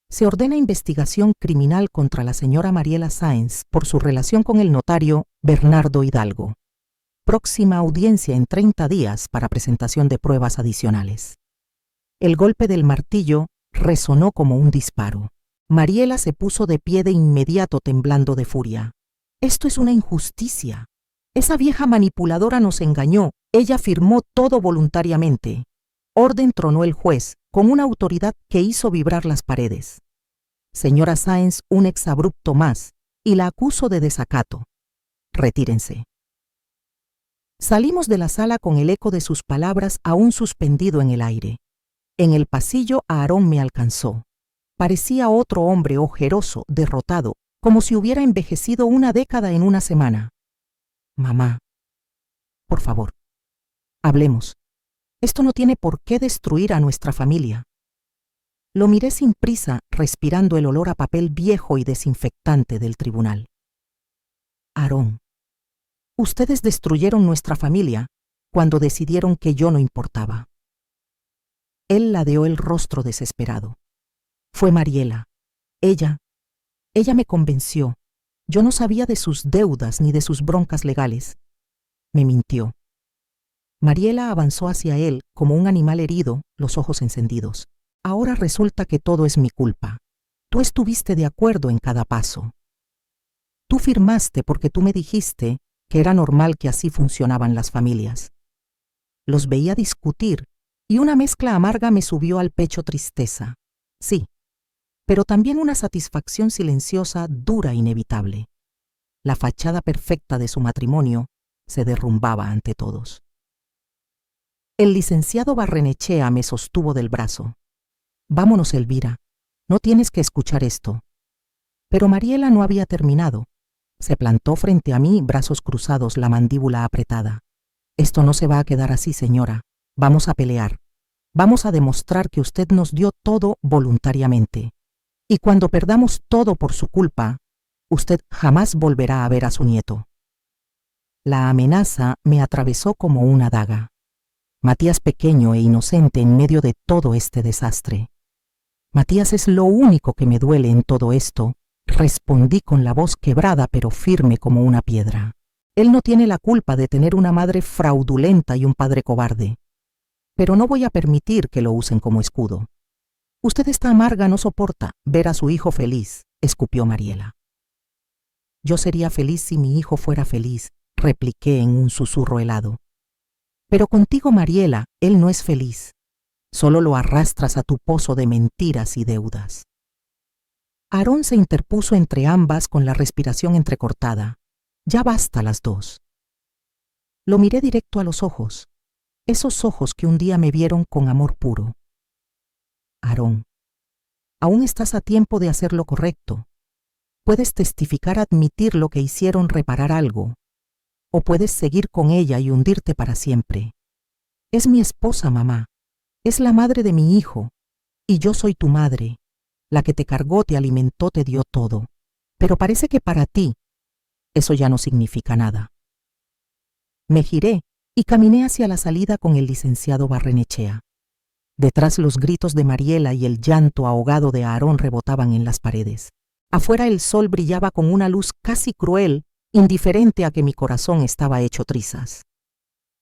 A: Se ordena investigación criminal contra la señora Mariela Sáenz por su relación con el notario Bernardo Hidalgo. Próxima audiencia en 30 días para presentación de pruebas adicionales. El golpe del martillo resonó como un disparo. Mariela se puso de pie de inmediato, temblando de furia. Esto es una injusticia. Esa vieja manipuladora nos engañó. Ella firmó todo voluntariamente. Orden, tronó el juez, con una autoridad que hizo vibrar las paredes. Señora Sáenz, un exabrupto más, y la acuso de desacato. Retírense. Salimos de la sala con el eco de sus palabras aún suspendido en el aire. En el pasillo, Aarón me alcanzó. Parecía otro hombre, ojeroso, derrotado, como si hubiera envejecido una década en una semana. Mamá, por favor, hablemos. Esto no tiene por qué destruir a nuestra familia. Lo miré sin prisa, respirando el olor a papel viejo y desinfectante del tribunal. Aarón, ustedes destruyeron nuestra familia cuando decidieron que yo no importaba. Él ladeó el rostro desesperado. Fue Mariela. Ella me convenció. Yo no sabía de sus deudas ni de sus broncas legales. Me mintió. Mariela avanzó hacia él como un animal herido, los ojos encendidos. Ahora resulta que todo es mi culpa. Tú estuviste de acuerdo en cada paso. Tú firmaste porque tú me dijiste que era normal que así funcionaban las familias. Los veía discutir y una mezcla amarga me subió al pecho: tristeza. Sí, pero también una satisfacción silenciosa, dura, inevitable. La fachada perfecta de su matrimonio se derrumbaba ante todos. El licenciado Barrenechea me sostuvo del brazo. Vámonos, Elvira. No tienes que escuchar esto. Pero Mariela no había terminado. Se plantó frente a mí, brazos cruzados, la mandíbula apretada. Esto no se va a quedar así, señora. Vamos a pelear. Vamos a demostrar que usted nos dio todo voluntariamente. Y cuando perdamos todo por su culpa, usted jamás volverá a ver a su nieto. La amenaza me atravesó como una daga. Matías pequeño e inocente en medio de todo este desastre. Matías es lo único que me duele en todo esto, respondí con la voz quebrada pero firme como una piedra. Él no tiene la culpa de tener una madre fraudulenta y un padre cobarde. Pero no voy a permitir que lo usen como escudo. Usted está amarga, no soporta ver a su hijo feliz, escupió Mariela. Yo sería feliz si mi hijo fuera feliz, repliqué en un susurro helado. Pero contigo, Mariela, él no es feliz. Solo lo arrastras a tu pozo de mentiras y deudas. Aarón se interpuso entre ambas con la respiración entrecortada. Ya basta las dos. Lo miré directo a los ojos, esos ojos que un día me vieron con amor puro. Aarón, aún estás a tiempo de hacer lo correcto. Puedes testificar, admitir lo que hicieron, reparar algo. O puedes seguir con ella y hundirte para siempre. Es mi esposa, mamá. Es la madre de mi hijo. Y yo soy tu madre, la que te cargó, te alimentó, te dio todo. Pero parece que para ti eso ya no significa nada. Me giré y caminé hacia la salida con el licenciado Barrenechea. Detrás los gritos de Mariela y el llanto ahogado de Aarón rebotaban en las paredes. Afuera el sol brillaba con una luz casi cruel, indiferente a que mi corazón estaba hecho trizas.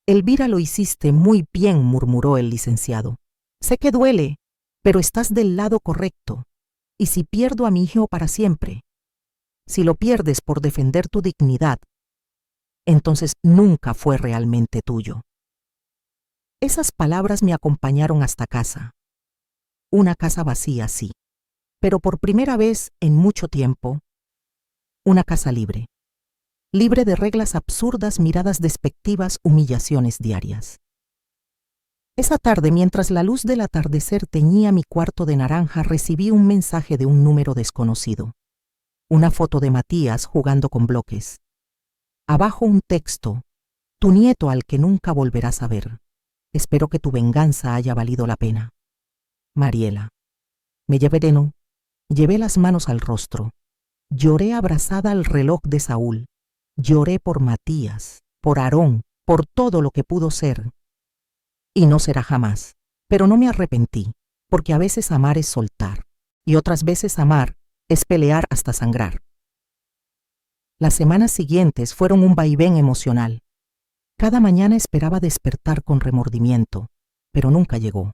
A: Elvira, lo hiciste muy bien, murmuró el licenciado. Sé que duele, pero estás del lado correcto. ¿Y si pierdo a mi hijo para siempre? Si lo pierdes por defender tu dignidad, entonces nunca fue realmente tuyo. Esas palabras me acompañaron hasta casa. Una casa vacía, sí, pero por primera vez en mucho tiempo, una casa libre. Libre de reglas absurdas, miradas despectivas, humillaciones diarias. Esa tarde, mientras la luz del atardecer teñía mi cuarto de naranja, recibí un mensaje de un número desconocido. Una foto de Matías jugando con bloques. Abajo un texto: tu nieto al que nunca volverás a ver. Espero que tu venganza haya valido la pena. Mariela. Me llevé las manos al rostro. Lloré abrazada al reloj de Saúl. Lloré por Matías, por Aarón, por todo lo que pudo ser. Y no será jamás. Pero no me arrepentí, porque a veces amar es soltar, y otras veces amar es pelear hasta sangrar. Las semanas siguientes fueron un vaivén emocional. Cada mañana esperaba despertar con remordimiento, pero nunca llegó.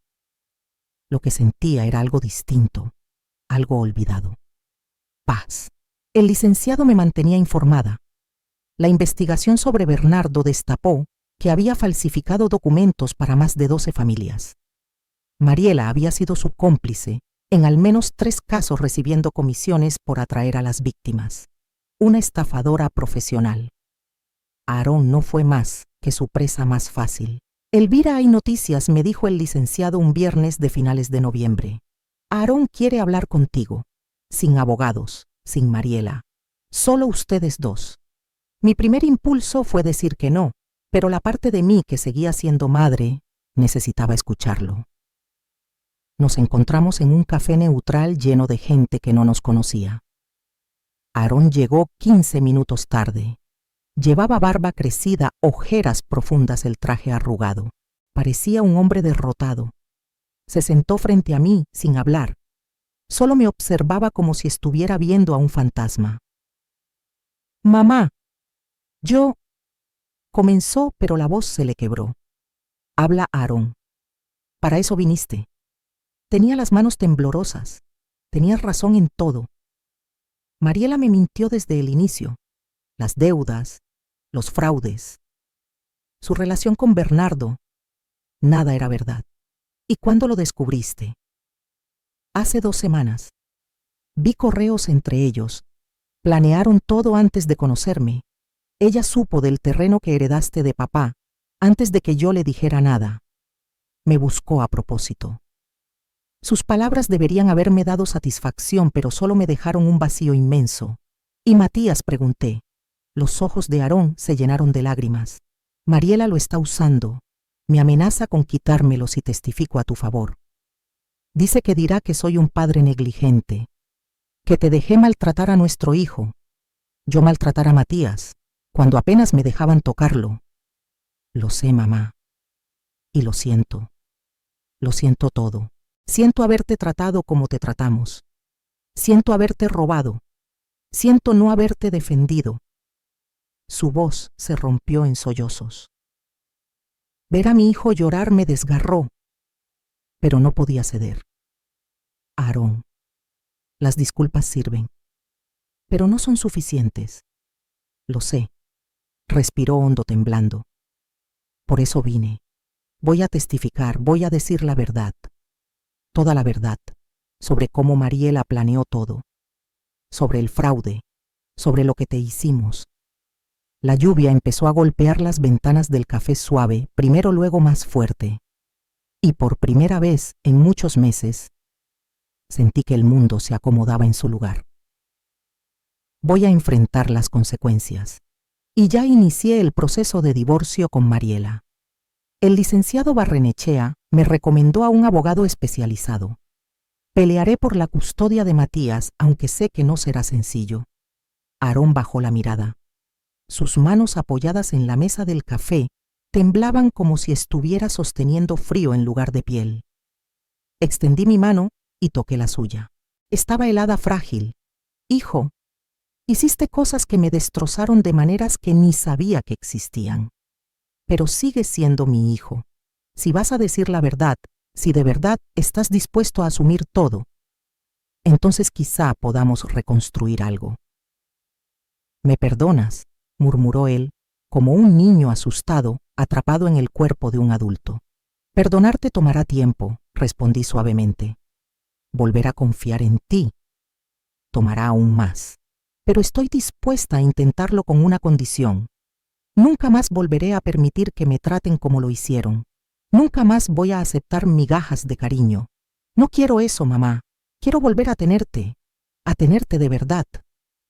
A: Lo que sentía era algo distinto, algo olvidado. Paz. El licenciado me mantenía informada. La investigación sobre Bernardo destapó que había falsificado documentos para más de 12 familias. Mariela había sido su cómplice en al menos 3 casos, recibiendo comisiones por atraer a las víctimas. Una estafadora profesional. Aarón no fue más que su presa más fácil. Elvira, hay noticias, me dijo el licenciado un viernes de finales de noviembre. Aarón quiere hablar contigo, sin abogados, sin Mariela, solo ustedes dos. Mi primer impulso fue decir que no, pero la parte de mí que seguía siendo madre necesitaba escucharlo. Nos encontramos en un café neutral lleno de gente que no nos conocía. Aarón llegó 15 minutos tarde. Llevaba barba crecida, ojeras profundas, el traje arrugado. Parecía un hombre derrotado. Se sentó frente a mí sin hablar. Solo me observaba como si estuviera viendo a un fantasma. «Mamá, yo…» comenzó, pero la voz se le quebró. «Habla, Aarón. Para eso viniste». Tenía las manos temblorosas. Tenías razón en todo. Mariela me mintió desde el inicio. Las deudas, los fraudes. Su relación con Bernardo. Nada era verdad. ¿Y cuándo lo descubriste? Hace 2 semanas. Vi correos entre ellos. Planearon todo antes de conocerme. Ella supo del terreno que heredaste de papá, antes de que yo le dijera nada. Me buscó a propósito. Sus palabras deberían haberme dado satisfacción, pero solo me dejaron un vacío inmenso. ¿Y Matías?, pregunté. Los ojos de Aarón se llenaron de lágrimas. Mariela lo está usando. Me amenaza con quitármelo si testifico a tu favor. Dice que dirá que soy un padre negligente, Que te dejé maltratar a nuestro hijo. Yo maltratar a Matías, cuando apenas me dejaban tocarlo. Lo sé, mamá. Y lo siento. Lo siento todo. Siento haberte tratado como te tratamos. Siento haberte robado. Siento no haberte defendido. Su voz se rompió en sollozos. Ver a mi hijo llorar me desgarró, pero no podía ceder. Aarón, las disculpas sirven, pero no son suficientes. Lo sé. Respiró hondo temblando. Por eso vine. Voy a testificar, voy a decir la verdad. Toda la verdad, sobre cómo Mariela planeó todo. Sobre el fraude, sobre lo que te hicimos. La lluvia empezó a golpear las ventanas del café suave, primero luego más fuerte. Y por primera vez en muchos meses, sentí que el mundo se acomodaba en su lugar. Voy a enfrentar las consecuencias. Y ya inicié el proceso de divorcio con Mariela. El licenciado Barrenechea me recomendó a un abogado especializado. Pelearé por la custodia de Matías, aunque sé que no será sencillo. Aarón bajó la mirada. Sus manos apoyadas en la mesa del café temblaban como si estuviera sosteniendo frío en lugar de piel. Extendí mi mano y toqué la suya. Estaba helada, frágil. Hijo, hiciste cosas que me destrozaron de maneras que ni sabía que existían. Pero sigues siendo mi hijo. Si vas a decir la verdad, si de verdad estás dispuesto a asumir todo, entonces quizá podamos reconstruir algo. ¿Me perdonas?, murmuró él, como un niño asustado, atrapado en el cuerpo de un adulto. Perdonarte tomará tiempo, respondí suavemente. Volver a confiar en ti tomará aún más. Pero estoy dispuesta a intentarlo con una condición. Nunca más volveré a permitir que me traten como lo hicieron. Nunca más voy a aceptar migajas de cariño. No quiero eso, mamá. Quiero volver a tenerte de verdad.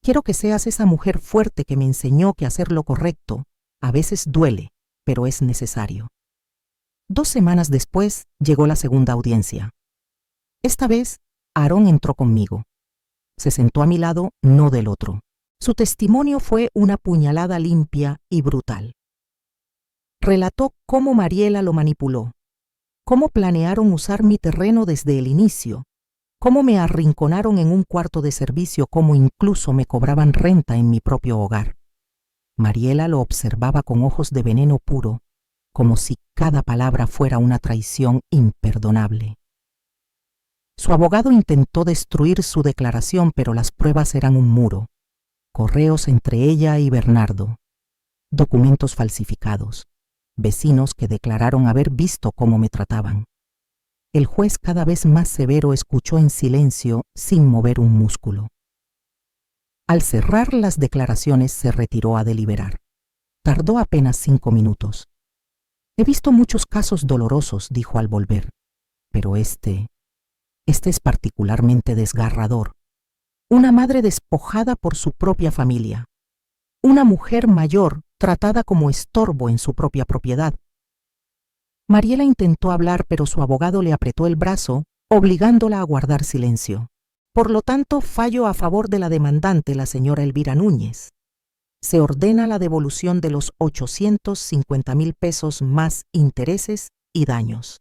A: Quiero que seas esa mujer fuerte que me enseñó que hacer lo correcto a veces duele, pero es necesario. 2 semanas después llegó la segunda audiencia. Esta vez, Aarón entró conmigo. Se sentó a mi lado, no del otro. Su testimonio fue una puñalada limpia y brutal. Relató cómo Mariela lo manipuló, cómo planearon usar mi terreno desde el inicio, cómo me arrinconaron en un cuarto de servicio, cómo incluso me cobraban renta en mi propio hogar. Mariela lo observaba con ojos de veneno puro, como si cada palabra fuera una traición imperdonable. Su abogado intentó destruir su declaración, pero las pruebas eran un muro. Correos entre ella y Bernardo, documentos falsificados, vecinos que declararon haber visto cómo me trataban. El juez, cada vez más severo, escuchó en silencio sin mover un músculo. Al cerrar las declaraciones se retiró a deliberar. Tardó apenas 5 minutos. He visto muchos casos dolorosos, dijo al volver, pero este es particularmente desgarrador. Una madre despojada por su propia familia. Una mujer mayor tratada como estorbo en su propia propiedad. Mariela intentó hablar, pero su abogado le apretó el brazo, obligándola a guardar silencio. Por lo tanto, fallo a favor de la demandante, la señora Elvira Núñez. Se ordena la devolución de los 850,000 pesos más intereses y daños.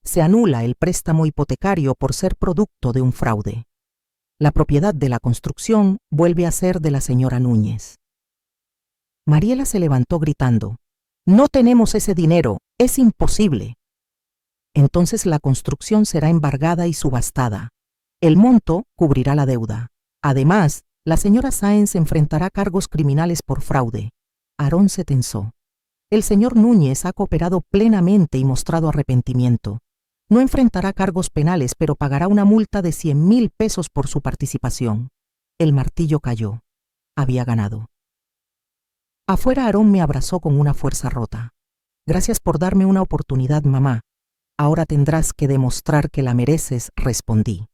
A: Se anula el préstamo hipotecario por ser producto de un fraude. La propiedad de la construcción vuelve a ser de la señora Núñez. Mariela se levantó gritando: «No tenemos ese dinero, es imposible». Entonces la construcción será embargada y subastada. El monto cubrirá la deuda. Además, la señora Sáenz enfrentará cargos criminales por fraude. Aarón se tensó. El señor Núñez ha cooperado plenamente y mostrado arrepentimiento. No enfrentará cargos penales, pero pagará una multa de 100,000 pesos por su participación. El martillo cayó. Había ganado. Afuera, Aarón me abrazó con una fuerza rota. «Gracias por darme una oportunidad, mamá. Ahora tendrás que demostrar que la mereces», respondí.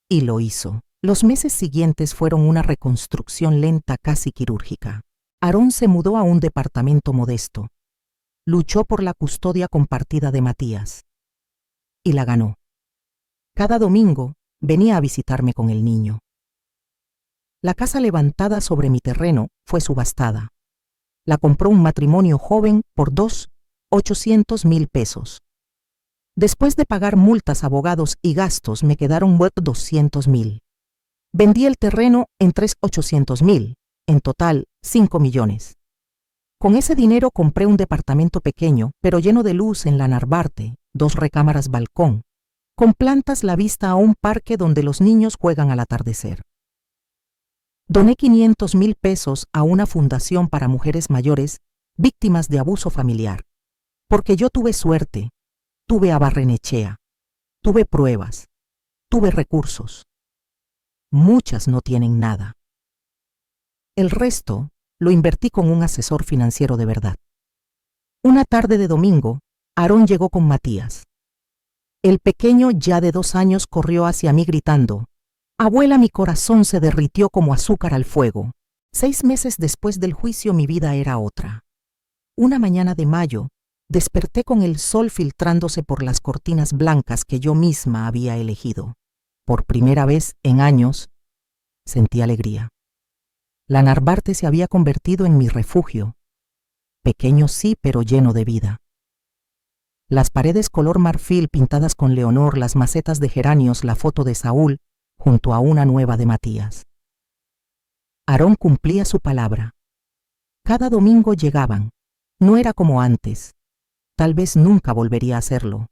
A: Y lo hizo. Los meses siguientes fueron una reconstrucción lenta, casi quirúrgica. Aarón se mudó a un departamento modesto. Luchó por la custodia compartida de Matías. Y la ganó. Cada domingo venía a visitarme con el niño. La casa levantada sobre mi terreno fue subastada. La compró un matrimonio joven por 800,000 pesos. Después de pagar multas, abogados y gastos, me quedaron 200,000. Vendí el terreno en 800,000, en total 5 millones. Con ese dinero compré un departamento pequeño, pero lleno de luz en la Narvarte, 2 recámaras balcón, con plantas la vista a un parque donde los niños juegan al atardecer. Doné 500,000 pesos a una fundación para mujeres mayores víctimas de abuso familiar, porque yo tuve suerte, tuve a Barrenechea, tuve pruebas, tuve recursos. Muchas no tienen nada. El resto lo invertí con un asesor financiero de verdad. Una tarde de domingo, Aarón llegó con Matías. El pequeño, ya de 2 años, corrió hacia mí gritando: «Abuela, mi corazón se derritió como azúcar al fuego». 6 meses después del juicio mi vida era otra. Una mañana de mayo, desperté con el sol filtrándose por las cortinas blancas que yo misma había elegido. Por primera vez en años, sentí alegría. La Narvarte se había convertido en mi refugio. Pequeño sí, pero lleno de vida. Las paredes color marfil pintadas con Leonor, las macetas de geranios, la foto de Saúl, junto a una nueva de Matías. Aarón cumplía su palabra. Cada domingo llegaban. No era como antes. Tal vez nunca volvería a hacerlo.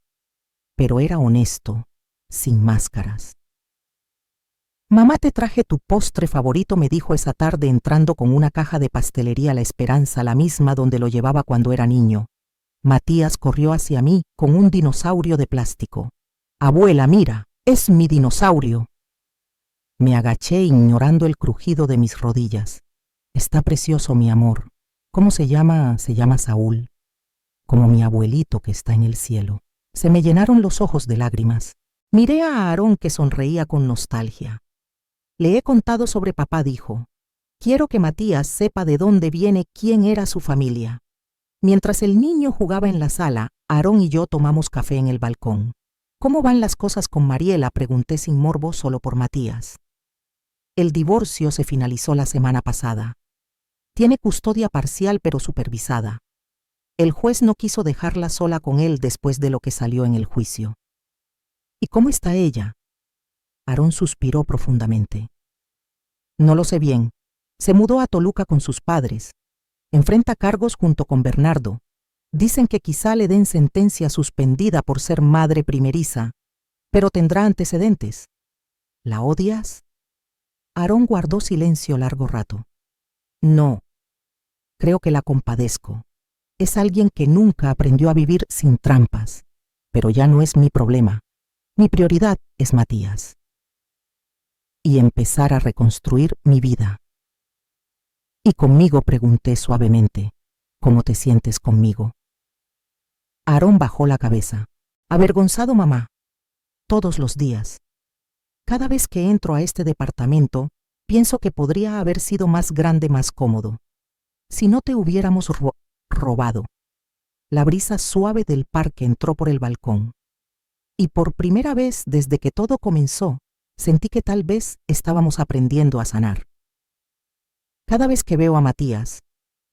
A: Pero era honesto, sin máscaras. «Mamá, te traje tu postre favorito», me dijo esa tarde entrando con una caja de pastelería La Esperanza, la misma donde lo llevaba cuando era niño. Matías corrió hacia mí con un dinosaurio de plástico. «Abuela, mira, es mi dinosaurio». Me agaché ignorando el crujido de mis rodillas. «Está precioso, mi amor. ¿Cómo se llama?» «Se llama Saúl. Como mi abuelito que está en el cielo». Se me llenaron los ojos de lágrimas. Miré a Aarón, que sonreía con nostalgia. «Le he contado sobre papá», dijo. «Quiero que Matías sepa de dónde viene, quién era su familia». Mientras el niño jugaba en la sala, Aarón y yo tomamos café en el balcón. «¿Cómo van las cosas con Mariela?», pregunté sin morbo, solo por Matías. «El divorcio se finalizó la semana pasada. Tiene custodia parcial pero supervisada. El juez no quiso dejarla sola con él después de lo que salió en el juicio». «¿Y cómo está ella?». Aarón suspiró profundamente. «No lo sé bien. Se mudó a Toluca con sus padres. Enfrenta cargos junto con Bernardo. Dicen que quizá le den sentencia suspendida por ser madre primeriza, pero tendrá antecedentes». «¿La odias?». Aarón guardó silencio largo rato. «No. Creo que la compadezco. Es alguien que nunca aprendió a vivir sin trampas, pero ya no es mi problema. Mi prioridad es Matías. Y empezar a reconstruir mi vida». «¿Y conmigo?», pregunté suavemente. «¿Cómo te sientes conmigo?». Aarón bajó la cabeza. «Avergonzado, mamá. Todos los días. Cada vez que entro a este departamento, pienso que podría haber sido más grande, más cómodo. Si no te hubiéramos robado». La brisa suave del parque entró por el balcón. Y por primera vez desde que todo comenzó, sentí que tal vez estábamos aprendiendo a sanar. «Cada vez que veo a Matías,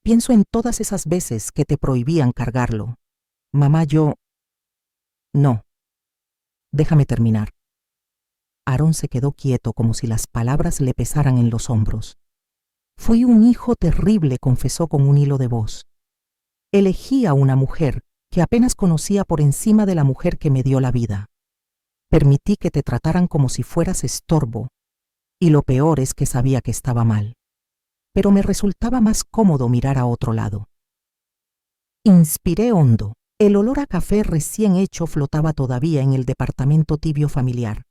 A: pienso en todas esas veces que te prohibían cargarlo. Mamá, yo...». «No. Déjame terminar». Aarón se quedó quieto como si las palabras le pesaran en los hombros. «Fui un hijo terrible», confesó con un hilo de voz. «Elegí a una mujer que apenas conocía por encima de la mujer que me dio la vida. Permití que te trataran como si fueras estorbo, y lo peor es que sabía que estaba mal. Pero me resultaba más cómodo mirar a otro lado». Inspiré hondo. El olor a café recién hecho flotaba todavía en el departamento tibio familiar.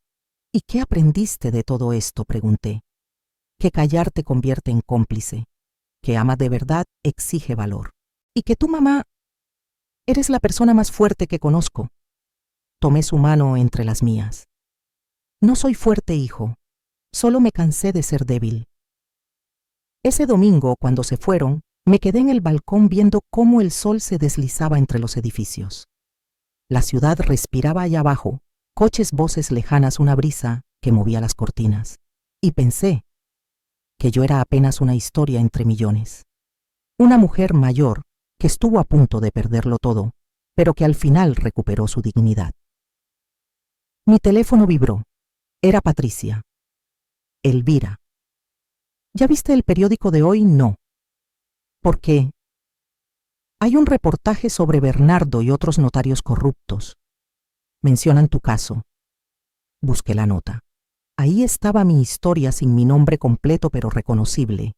A: «¿Y qué aprendiste de todo esto?», pregunté. «Que callar te convierte en cómplice, que amar de verdad exige valor, y que tu mamá... eres la persona más fuerte que conozco». Tomé su mano entre las mías. «No soy fuerte, hijo. Solo me cansé de ser débil». Ese domingo, cuando se fueron, me quedé en el balcón viendo cómo el sol se deslizaba entre los edificios. La ciudad respiraba allá abajo, coches, voces lejanas, una brisa que movía las cortinas, y pensé que yo era apenas una historia entre millones. Una mujer mayor que estuvo a punto de perderlo todo, pero que al final recuperó su dignidad. Mi teléfono vibró. Era Patricia. Elvira. ¿Ya viste el periódico de hoy? No. ¿Por qué? Hay un reportaje sobre Bernardo y otros notarios corruptos. Mencionan tu caso. Busqué la nota. Ahí estaba mi historia sin mi nombre completo pero reconocible.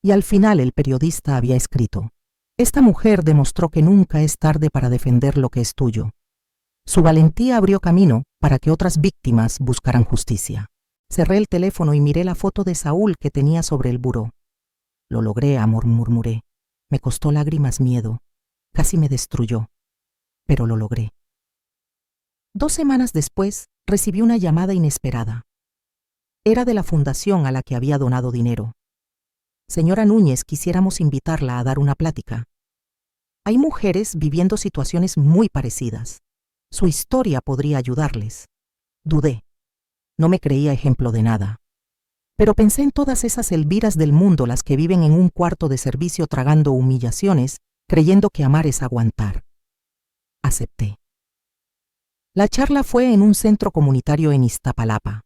A: Y al final el periodista había escrito: esta mujer demostró que nunca es tarde para defender lo que es tuyo. Su valentía abrió camino para que otras víctimas buscaran justicia. Cerré el teléfono y miré la foto de Saúl que tenía sobre el buró. Lo logré, amor, murmuré. Me costó lágrimas, miedo. Casi me destruyó. Pero lo logré. 2 semanas después, recibí una llamada inesperada. Era de la fundación a la que había donado dinero. Señora Núñez, quisiéramos invitarla a dar una plática. Hay mujeres viviendo situaciones muy parecidas. Su historia podría ayudarles. Dudé. No me creía ejemplo de nada. Pero pensé en todas esas Elviras del mundo, las que viven en un cuarto de servicio tragando humillaciones, creyendo que amar es aguantar. Acepté. La charla fue en un centro comunitario en Iztapalapa.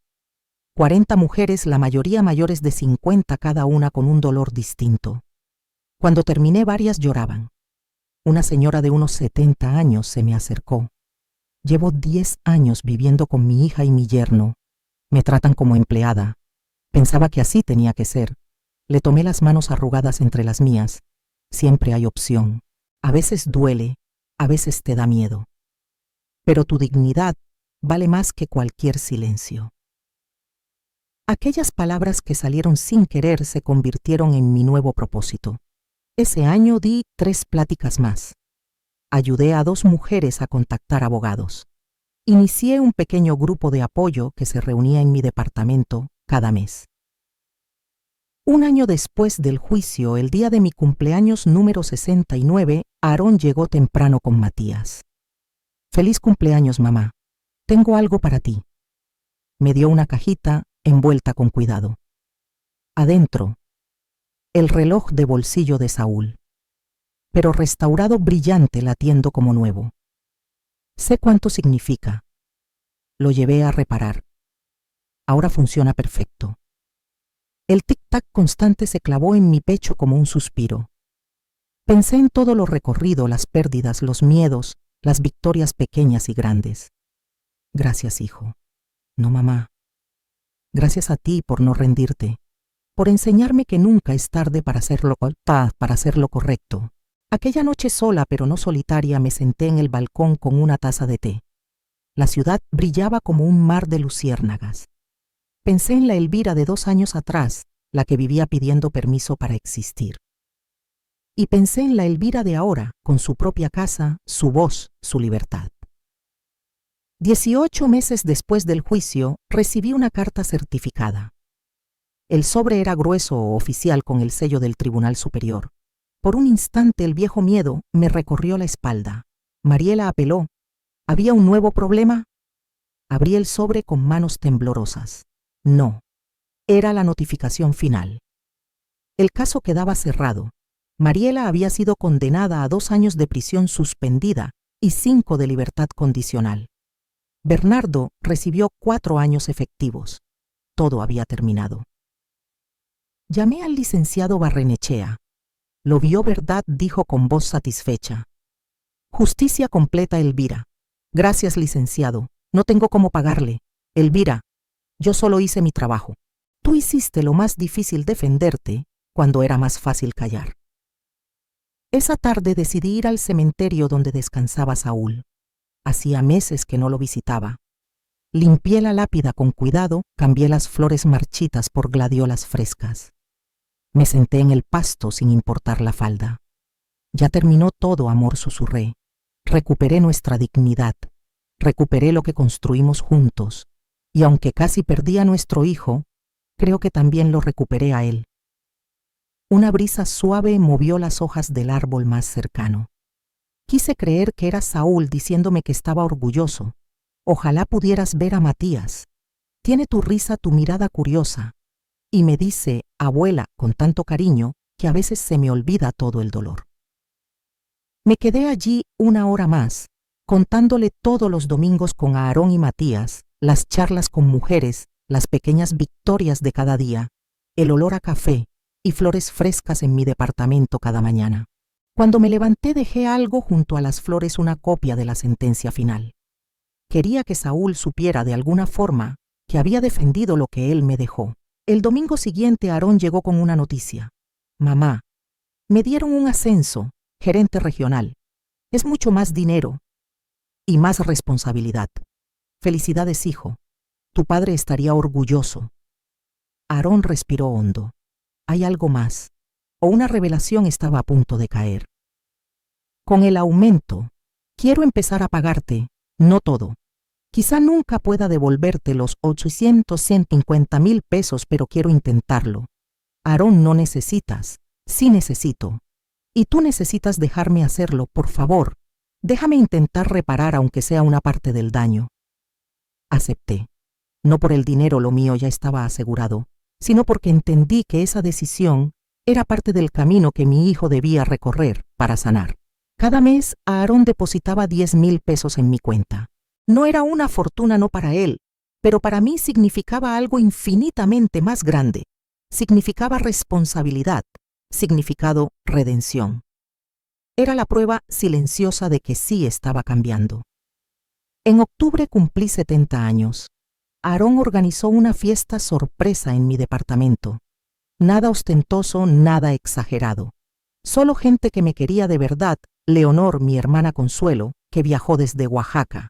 A: 40 mujeres, la mayoría mayores de 50 cada una, con un dolor distinto. Cuando terminé, varias lloraban. Una señora de unos 70 años se me acercó. Llevo 10 años viviendo con mi hija y mi yerno. Me tratan como empleada. Pensaba que así tenía que ser. Le tomé las manos arrugadas entre las mías. Siempre hay opción. A veces duele, a veces te da miedo. Pero tu dignidad vale más que cualquier silencio. Aquellas palabras que salieron sin querer se convirtieron en mi nuevo propósito. Ese año di 3 pláticas más. Ayudé a 2 mujeres a contactar abogados. Inicié un pequeño grupo de apoyo que se reunía en mi departamento cada mes. Un año después del juicio, el día de mi cumpleaños número 69, Aarón llegó temprano con Matías. «Feliz cumpleaños, mamá. Tengo algo para ti». Me dio una cajita envuelta con cuidado. Adentro, el reloj de bolsillo de Saúl, pero restaurado, brillante, latiendo como nuevo. Sé cuánto significa. Lo llevé a reparar. Ahora funciona perfecto. El tic-tac constante se clavó en mi pecho como un suspiro. Pensé en todo lo recorrido, las pérdidas, los miedos, las victorias pequeñas y grandes. Gracias, hijo. No, mamá. Gracias a ti por no rendirte, por enseñarme que nunca es tarde para hacer lo correcto. Aquella noche, sola pero no solitaria, me senté en el balcón con una taza de té. La ciudad brillaba como un mar de luciérnagas. Pensé en la Elvira de 2 años atrás, la que vivía pidiendo permiso para existir. Y pensé en la Elvira de ahora, con su propia casa, su voz, su libertad. 18 meses después del juicio, recibí una carta certificada. El sobre era grueso, oficial, con el sello del Tribunal Superior. Por un instante el viejo miedo me recorrió la espalda. Mariela apeló. ¿Había un nuevo problema? Abrí el sobre con manos temblorosas. No. Era la notificación final. El caso quedaba cerrado. Mariela había sido condenada a 2 años de prisión suspendida y 5 de libertad condicional. Bernardo recibió 4 años efectivos. Todo había terminado. Llamé al licenciado Barrenechea. Lo vio, ¿verdad?, dijo con voz satisfecha. Justicia completa, Elvira. Gracias, licenciado. No tengo cómo pagarle. Elvira, yo solo hice mi trabajo. Tú hiciste lo más difícil, defenderte, cuando era más fácil callar. Esa tarde decidí ir al cementerio donde descansaba Saúl. Hacía meses que no lo visitaba. Limpié la lápida con cuidado, cambié las flores marchitas por gladiolas frescas. Me senté en el pasto sin importar la falda. Ya terminó todo, amor, susurré. Recuperé nuestra dignidad. Recuperé lo que construimos juntos. Y aunque casi perdí a nuestro hijo, creo que también lo recuperé a él. Una brisa suave movió las hojas del árbol más cercano. Quise creer que era Saúl diciéndome que estaba orgulloso. Ojalá pudieras ver a Matías. Tiene tu risa, tu mirada curiosa. Y me dice, abuela, con tanto cariño, que a veces se me olvida todo el dolor. Me quedé allí 1 hora más, contándole todos los domingos con Aarón y Matías, las charlas con mujeres, las pequeñas victorias de cada día, el olor a café y flores frescas en mi departamento cada mañana. Cuando me levanté dejé algo junto a las flores, una copia de la sentencia final. Quería que Saúl supiera de alguna forma que había defendido lo que él me dejó. El domingo siguiente Aarón llegó con una noticia. Mamá, me dieron un ascenso, gerente regional. Es mucho más dinero y más responsabilidad. Felicidades, hijo. Tu padre estaría orgulloso. Aarón respiró hondo. Hay algo más, o una revelación estaba a punto de caer. Con el aumento, quiero empezar a pagarte, no todo. Quizá nunca pueda devolverte los 850,000 pesos, pero quiero intentarlo. Aarón, no necesitas, sí necesito. Y tú necesitas dejarme hacerlo, por favor. Déjame intentar reparar aunque sea una parte del daño. Acepté. No por el dinero, lo mío ya estaba asegurado, sino porque entendí que esa decisión era parte del camino que mi hijo debía recorrer para sanar. Cada mes Aarón depositaba 10,000 pesos en mi cuenta. No era una fortuna, no para él, pero para mí significaba algo infinitamente más grande. Significaba responsabilidad, significado redención. Era la prueba silenciosa de que sí estaba cambiando. En octubre cumplí 70 años. Aarón organizó una fiesta sorpresa en mi departamento. Nada ostentoso, nada exagerado. Solo gente que me quería de verdad, Leonor, mi hermana Consuelo, que viajó desde Oaxaca,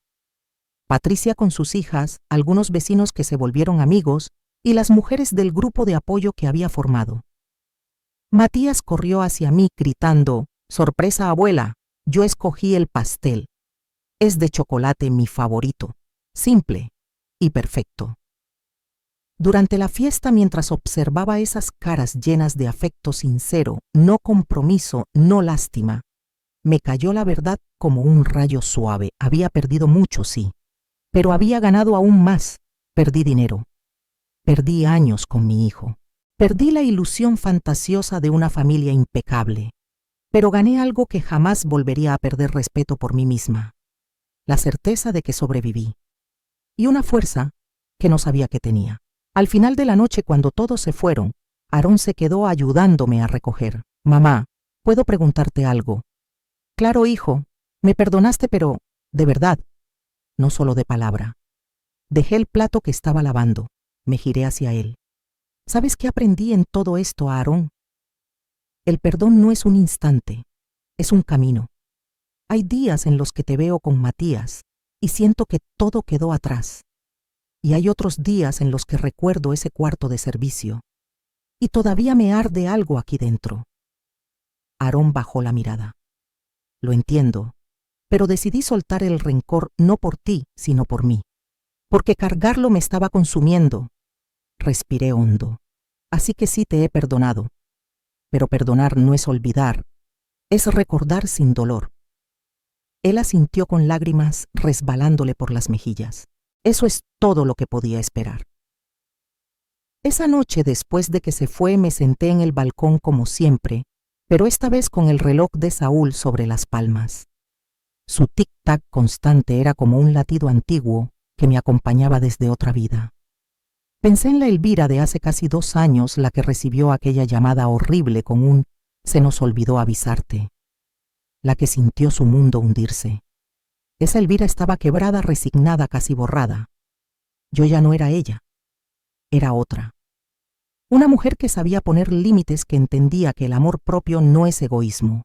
A: Patricia con sus hijas, algunos vecinos que se volvieron amigos y las mujeres del grupo de apoyo que había formado. Matías corrió hacia mí gritando, «Sorpresa, abuela, yo escogí el pastel. Es de chocolate, mi favorito, simple y perfecto». Durante la fiesta, mientras observaba esas caras llenas de afecto sincero, no compromiso, no lástima, me cayó la verdad como un rayo suave. Había perdido mucho, sí, pero había ganado aún más. Perdí dinero. Perdí años con mi hijo. Perdí la ilusión fantasiosa de una familia impecable. Pero gané algo que jamás volvería a perder: respeto por mí misma. La certeza de que sobreviví. Y una fuerza que no sabía que tenía. Al final de la noche, cuando todos se fueron, Aarón se quedó ayudándome a recoger. «Mamá, ¿puedo preguntarte algo?» «Claro, hijo. Me perdonaste, pero de verdad, no solo de palabra». Dejé el plato que estaba lavando. Me giré hacia él. ¿Sabes qué aprendí en todo esto, Aarón? El perdón no es un instante, es un camino. Hay días en los que te veo con Matías y siento que todo quedó atrás. Y hay otros días en los que recuerdo ese cuarto de servicio y todavía me arde algo aquí dentro. Aarón bajó la mirada. Lo entiendo, pero decidí soltar el rencor, no por ti, sino por mí. Porque cargarlo me estaba consumiendo. Respiré hondo. Así que sí, te he perdonado. Pero perdonar no es olvidar, es recordar sin dolor. Él asintió con lágrimas resbalándole por las mejillas. Eso es todo lo que podía esperar. Esa noche, después de que se fue, me senté en el balcón como siempre, pero esta vez con el reloj de Saúl sobre las palmas. Su tic-tac constante era como un latido antiguo que me acompañaba desde otra vida. Pensé en la Elvira de hace casi 2 años, la que recibió aquella llamada horrible con un «se nos olvidó avisarte», la que sintió su mundo hundirse. Esa Elvira estaba quebrada, resignada, casi borrada. Yo ya no era ella, era otra. Una mujer que sabía poner límites, que entendía que el amor propio no es egoísmo.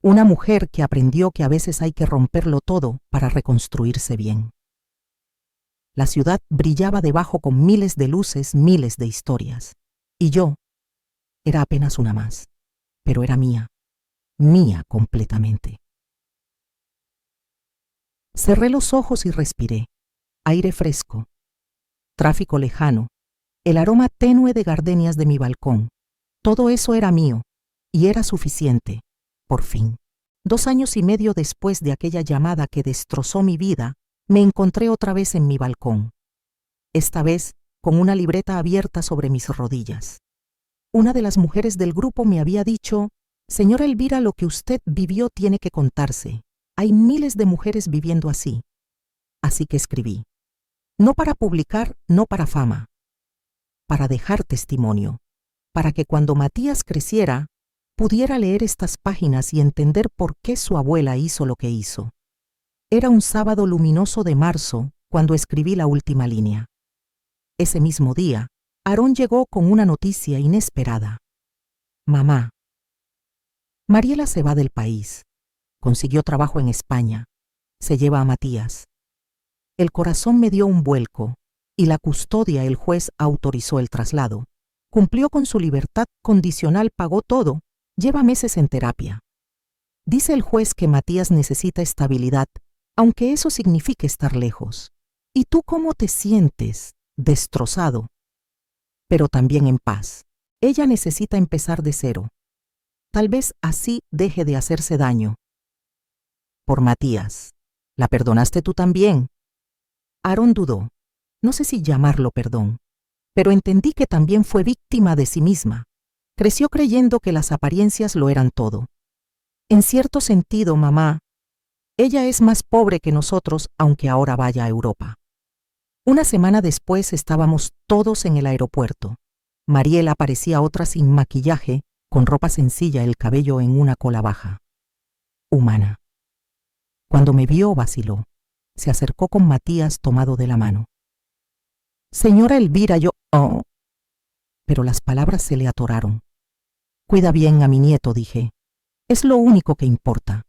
A: Una mujer que aprendió que a veces hay que romperlo todo para reconstruirse bien. La ciudad brillaba debajo con miles de luces, miles de historias. Y yo era apenas una más, pero era mía, mía completamente. Cerré los ojos y respiré. Aire fresco, tráfico lejano, el aroma tenue de gardenias de mi balcón. Todo eso era mío y era suficiente, por fin. 2 años y medio después de aquella llamada que destrozó mi vida, me encontré otra vez en mi balcón. esta vez con una libreta abierta sobre mis rodillas. Una de las mujeres del grupo me había dicho: «Señora Elvira, lo que usted vivió tiene que contarse. Hay miles de mujeres viviendo así». Así que escribí. No para publicar, no para fama. Para dejar testimonio. Para que cuando Matías creciera, pudiera leer estas páginas y entender por qué su abuela hizo lo que hizo. Era un sábado luminoso de marzo cuando escribí la última línea. Ese mismo día, Aarón llegó con una noticia inesperada. Mamá. Mariela se va del país. Consiguió trabajo en España. Se lleva a Matías. El corazón me dio un vuelco y la custodia, el juez autorizó el traslado. Cumplió con su libertad condicional, pagó todo. Lleva meses en terapia. Dice el juez que Matías necesita estabilidad, aunque eso signifique estar lejos. ¿Y tú cómo te sientes? Destrozado, pero también en paz. Ella necesita empezar de cero. Tal vez así deje de hacerse daño. Por Matías. ¿La perdonaste tú también? Aarón dudó. No sé si llamarlo perdón, pero entendí que también fue víctima de sí misma. Creció creyendo que las apariencias lo eran todo. En cierto sentido, mamá, ella es más pobre que nosotros, aunque ahora vaya a Europa. Una semana después estábamos todos en el aeropuerto. Mariela parecía otra sin maquillaje, con ropa sencilla, el cabello en una cola baja. Humana. Cuando me vio, vaciló. Se acercó con Matías tomado de la mano. Señora Elvira, yo... Oh. Pero las palabras se le atoraron. Cuida bien a mi nieto, dije. Es lo único que importa.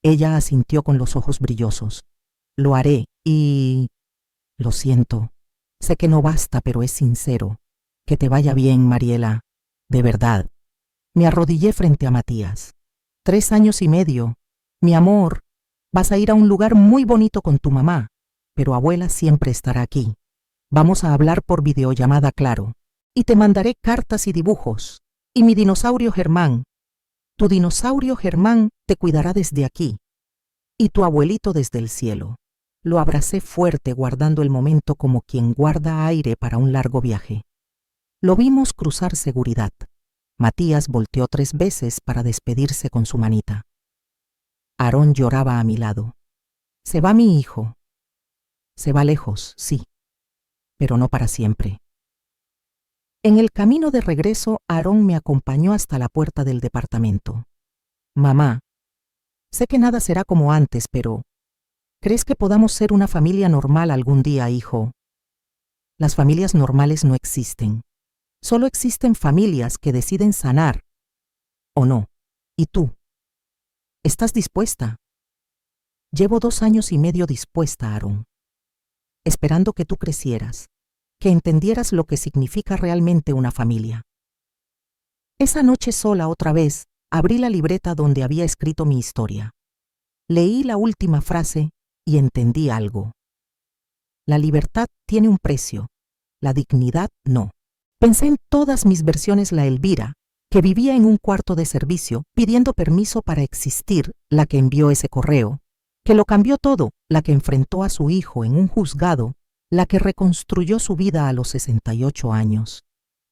A: Ella asintió con los ojos brillosos. Lo haré y... Lo siento. Sé que no basta, pero es sincero. Que te vaya bien, Mariela. De verdad. Me arrodillé frente a Matías. 3 años y medio. Mi amor, vas a ir a un lugar muy bonito con tu mamá, pero abuela siempre estará aquí. Vamos a hablar por videollamada, claro. Y te mandaré cartas y dibujos. Y mi dinosaurio Germán. Tu dinosaurio Germán te cuidará desde aquí. Y tu abuelito desde el cielo. Lo abracé fuerte, guardando el momento como quien guarda aire para un largo viaje. Lo vimos cruzar seguridad. Matías volteó 3 veces para despedirse con su manita. Aarón lloraba a mi lado. Se va mi hijo. Se va lejos, sí, pero no para siempre. En el camino de regreso, Aarón me acompañó hasta la puerta del departamento. Mamá, sé que nada será como antes, pero ¿crees que podamos ser una familia normal algún día, hijo? Las familias normales no existen. Solo existen familias que deciden sanar. ¿O no? ¿Y tú? ¿Estás dispuesta? Llevo 2 años y medio dispuesta, Aarón. Esperando que tú crecieras, que entendieras lo que significa realmente una familia. Esa noche sola otra vez, abrí la libreta donde había escrito mi historia. Leí la última frase y entendí algo. La libertad tiene un precio, la dignidad no. Pensé en todas mis versiones, la Elvira, que vivía en un cuarto de servicio pidiendo permiso para existir, la que envió ese correo, que lo cambió todo, la que enfrentó a su hijo en un juzgado, la que reconstruyó su vida a los 68 años.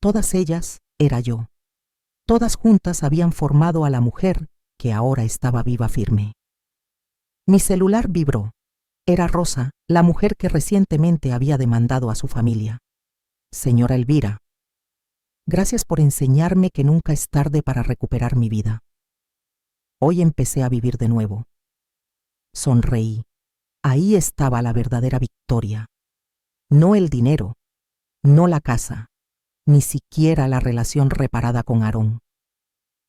A: Todas ellas era yo. Todas juntas habían formado a la mujer que ahora estaba viva firme. Mi celular vibró. Era Rosa, la mujer que recientemente había demandado a su familia. Señora Elvira, gracias por enseñarme que nunca es tarde para recuperar mi vida. Hoy empecé a vivir de nuevo. Sonreí. Ahí estaba la verdadera victoria. No el dinero, no la casa, ni siquiera la relación reparada con Aarón.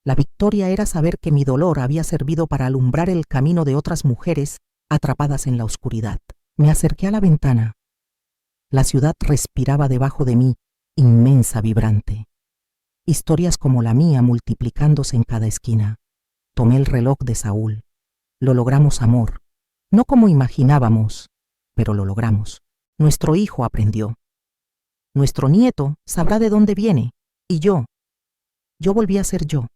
A: La victoria era saber que mi dolor había servido para alumbrar el camino de otras mujeres atrapadas en la oscuridad. Me acerqué a la ventana. La ciudad respiraba debajo de mí, inmensa, vibrante. Historias como la mía multiplicándose en cada esquina. Tomé el reloj de Saúl. Lo logramos, amor. No como imaginábamos, pero lo logramos. Nuestro hijo aprendió. Nuestro nieto sabrá de dónde viene. Y yo volví a ser yo.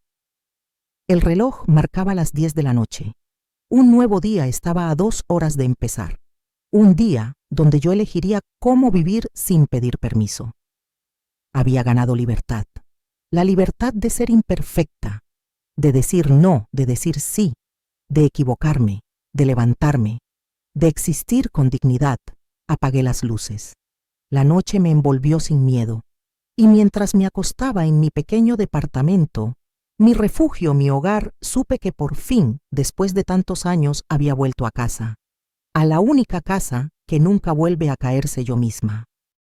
A: El reloj marcaba las 10 de la noche. Un nuevo día estaba a 2 horas de empezar. Un día donde yo elegiría cómo vivir sin pedir permiso. Había ganado libertad. La libertad de ser imperfecta, de decir no, de decir sí, de equivocarme, de levantarme, de existir con dignidad. Apagué las luces. La noche me envolvió sin miedo, y mientras me acostaba en mi pequeño departamento, mi refugio, mi hogar, supe que por fin, después de tantos años, había vuelto a casa, a la única casa que nunca vuelve a caerse yo misma.